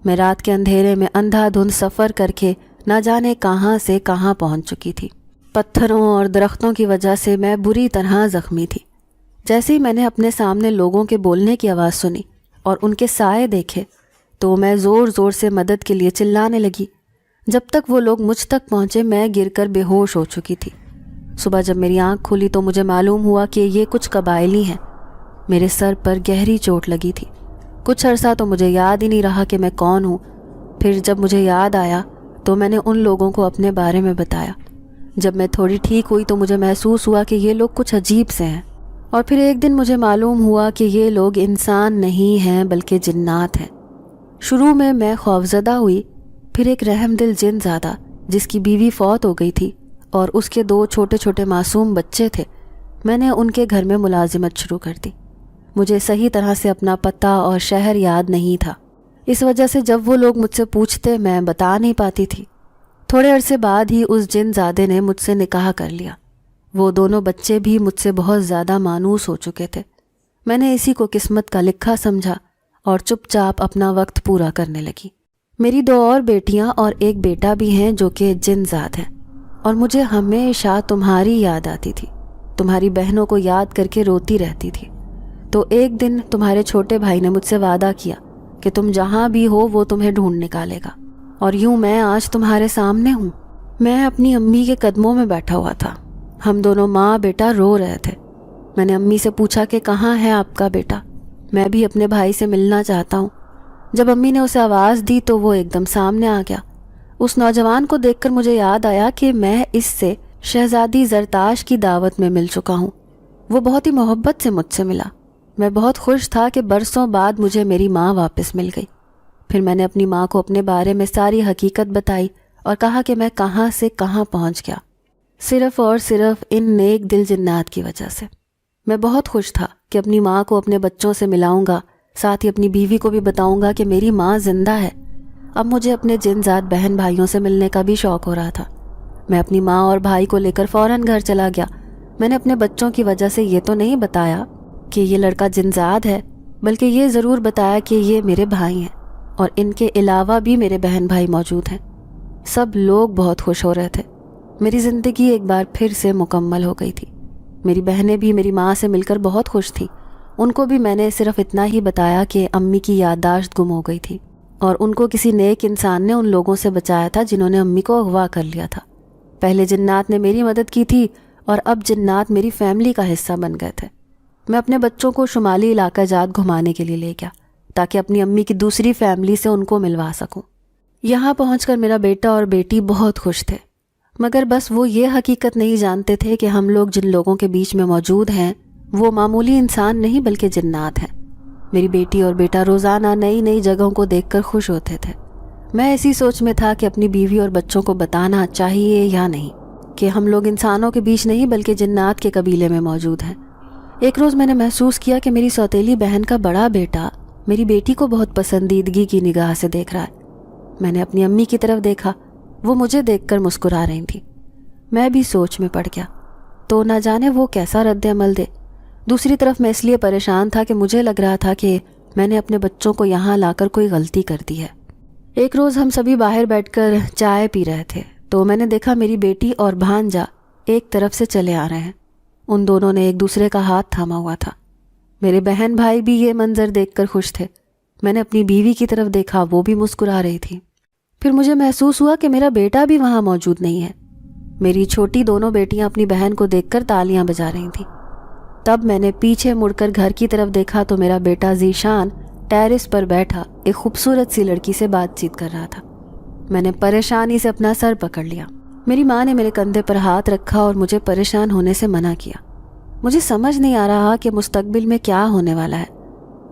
میں رات کے اندھیرے میں اندھا دھند سفر کر کے نہ جانے کہاں سے کہاں پہنچ چکی تھی۔ پتھروں اور درختوں کی وجہ سے میں بری طرح زخمی تھی۔ جیسے ہی میں نے اپنے سامنے لوگوں کے بولنے کی آواز سنی اور ان کے سائے دیکھے تو میں زور زور سے مدد کے لیے چلانے لگی۔ جب تک وہ لوگ مجھ تک پہنچے میں گر کر بے ہوش ہو چکی تھی۔ صبح جب میری آنکھ کھلی تو مجھے معلوم ہوا کہ یہ کچھ قبائلی ہیں۔ میرے سر پر گہری چوٹ لگی تھی۔ کچھ عرصہ تو مجھے یاد ہی نہیں رہا کہ میں کون ہوں۔ پھر جب مجھے یاد آیا تو میں نے ان لوگوں کو اپنے بارے میں بتایا۔ جب میں تھوڑی ٹھیک ہوئی تو مجھے محسوس ہوا کہ یہ لوگ کچھ عجیب سے ہیں، اور پھر ایک دن مجھے معلوم ہوا کہ یہ لوگ انسان نہیں ہیں بلکہ جنات ہیں۔ شروع میں خوفزدہ ہوئی، پھر ایک رحم دل جن زادہ جس کی بیوی فوت ہو گئی تھی اور اس کے 2 چھوٹے چھوٹے معصوم بچے تھے، میں نے ان کے گھر میں ملازمت شروع کر دی۔ مجھے صحیح طرح سے اپنا پتہ اور شہر یاد نہیں تھا، اس وجہ سے جب وہ لوگ مجھ سے پوچھتے میں بتا نہیں پاتی تھی۔ تھوڑے عرصے بعد ہی اس جن زادے نے مجھ سے نکاح کر لیا۔ وہ دونوں بچے بھی مجھ سے بہت زیادہ مانوس ہو چکے تھے۔ میں نے اسی کو قسمت کا لکھا سمجھا اور چپ چاپ اپنا وقت پورا کرنے لگی۔ میری 2 اور بیٹیاں اور ایک بیٹا بھی ہیں جو کہ جن زاد ہیں، اور مجھے ہمیشہ تمہاری یاد آتی تھی۔ تمہاری بہنوں کو یاد کر کے روتی رہتی تھی۔ تو ایک دن تمہارے چھوٹے بھائی نے مجھ سے وعدہ کیا کہ تم جہاں بھی ہو وہ تمہیں ڈھونڈ نکالے گا، اور یوں میں آج تمہارے سامنے ہوں۔ میں اپنی امی کے قدموں میں بیٹھا ہوا تھا۔ ہم دونوں ماں بیٹا رو رہے تھے۔ میں نے امی سے پوچھا کہ کہاں ہے آپ کا بیٹا، میں بھی اپنے بھائی سے ملنا چاہتا ہوں۔ جب امی نے اسے آواز دی تو وہ ایک دم سامنے آ گیا۔ اس نوجوان کو دیکھ کر مجھے یاد آیا کہ میں اس سے شہزادی زرتاش کی دعوت میں مل چکا ہوں۔ وہ بہت ہی محبت سے مجھ سے ملا۔ میں بہت خوش تھا کہ برسوں بعد مجھے میری ماں واپس مل گئی۔ پھر میں نے اپنی ماں کو اپنے بارے میں ساری حقیقت بتائی اور کہا کہ میں کہاں سے کہاں پہنچ گیا، صرف اور صرف ان نیک دل جنات کی وجہ سے۔ میں بہت خوش تھا کہ اپنی ماں کو اپنے بچوں سے ملاؤں گا، ساتھ ہی اپنی بیوی کو بھی بتاؤں گا کہ میری ماں زندہ ہے۔ اب مجھے اپنے جن زاد بہن بھائیوں سے ملنے کا بھی شوق ہو رہا تھا۔ میں اپنی ماں اور بھائی کو لے کر فوراً گھر چلا گیا۔ میں نے اپنے بچوں کی وجہ سے یہ تو نہیں بتایا کہ یہ لڑکا جن زاد ہے، بلکہ یہ ضرور بتایا کہ یہ میرے بھائی ہیں اور ان کے علاوہ بھی میرے بہن بھائی موجود ہیں۔ سب لوگ بہت خوش ہو رہے تھے۔ میری زندگی ایک بار پھر سے مکمل ہو گئی تھی۔ میری بہنیں بھی میری ماں سے مل کر بہت خوش تھیں۔ ان کو بھی میں نے صرف اتنا ہی بتایا کہ امی کی یادداشت گم ہو گئی تھی اور ان کو کسی نیک انسان نے ان لوگوں سے بچایا تھا جنہوں نے امی کو اغوا کر لیا تھا۔ پہلے جنات نے میری مدد کی تھی اور اب جنات میری فیملی کا حصہ بن گئے تھے۔ میں اپنے بچوں کو شمالی علاقہ جات گھمانے کے لیے لے گیا تاکہ اپنی امی کی دوسری فیملی سے ان کو ملوا سکوں۔ یہاں پہنچ کر میرا بیٹا اور بیٹی بہت خوش تھے، مگر بس وہ یہ حقیقت نہیں جانتے تھے کہ ہم لوگ جن لوگوں کے بیچ میں موجود ہیں وہ معمولی انسان نہیں بلکہ جنات ہیں۔ میری بیٹی اور بیٹا روزانہ نئی نئی جگہوں کو دیکھ کر خوش ہوتے تھے۔ میں ایسی سوچ میں تھا کہ اپنی بیوی اور بچوں کو بتانا چاہیے یا نہیں کہ ہم لوگ انسانوں کے بیچ نہیں بلکہ جنات کے قبیلے میں موجود ہیں۔ ایک روز میں نے محسوس کیا کہ میری سوتیلی بہن کا بڑا بیٹا میری بیٹی کو بہت پسندیدگی کی نگاہ سے دیکھ رہا ہے۔ میں نے اپنی امی کی طرف دیکھا، وہ مجھے دیکھ کر مسکرا رہی تھی۔ میں بھی سوچ میں پڑ گیا تو نہ جانے وہ کیسا رد عمل دے۔ دوسری طرف میں اس لیے پریشان تھا کہ مجھے لگ رہا تھا کہ میں نے اپنے بچوں کو یہاں لا کر کوئی غلطی کر دی ہے۔ ایک روز ہم سبھی باہر بیٹھ کر چائے پی رہے تھے تو میں نے دیکھا میری بیٹی اور بھانجا ایک طرف سے چلے آ رہے ہیں۔ ان دونوں نے ایک دوسرے کا ہاتھ تھاما ہوا تھا۔ میرے بہن بھائی بھی یہ منظر دیکھ کر خوش تھے۔ میں نے اپنی بیوی کی طرف دیکھا، وہ بھی مسکرا رہی تھی۔ پھر مجھے محسوس ہوا کہ میرا بیٹا بھی وہاں موجود نہیں ہے۔ میری چھوٹی دونوں بیٹیاں اپنی بہن کو دیکھ کر تالیاں بجا رہی تھیں۔ تب میں نے پیچھے مڑ کر گھر کی طرف دیکھا تو میرا بیٹا ذیشان ٹیرس پر بیٹھا ایک خوبصورت سی لڑکی سے بات چیت کر رہا تھا۔ میں نے پریشانی سے اپنا سر پکڑ لیا۔ میری ماں نے میرے کندھے پر ہاتھ رکھا اور مجھے پریشان ہونے سے منع کیا۔ مجھے سمجھ نہیں آ رہا کہ مستقبل میں کیا ہونے والا ہے۔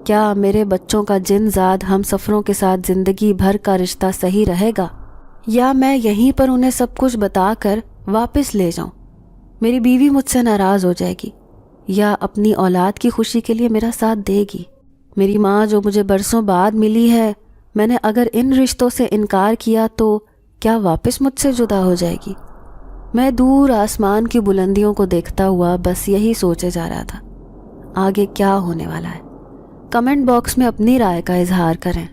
کیا میرے بچوں کا جن زاد ہم سفروں کے ساتھ زندگی بھر کا رشتہ صحیح رہے گا یا میں یہیں پر انہیں سب کچھ بتا کر واپس لے جاؤں؟ میری بیوی مجھ سے ناراض ہو جائے گی یا اپنی اولاد کی خوشی کے لیے میرا ساتھ دے گی؟ میری ماں جو مجھے برسوں بعد ملی ہے، میں نے اگر ان رشتوں سے انکار کیا تو کیا واپس مجھ سے جدا ہو جائے گی؟ میں دور آسمان کی بلندیوں کو دیکھتا ہوا بس یہی سوچے جا رہا تھا، آگے کیا ہونے والا ہے۔ کمنٹ باکس میں اپنی رائے کا اظہار کریں۔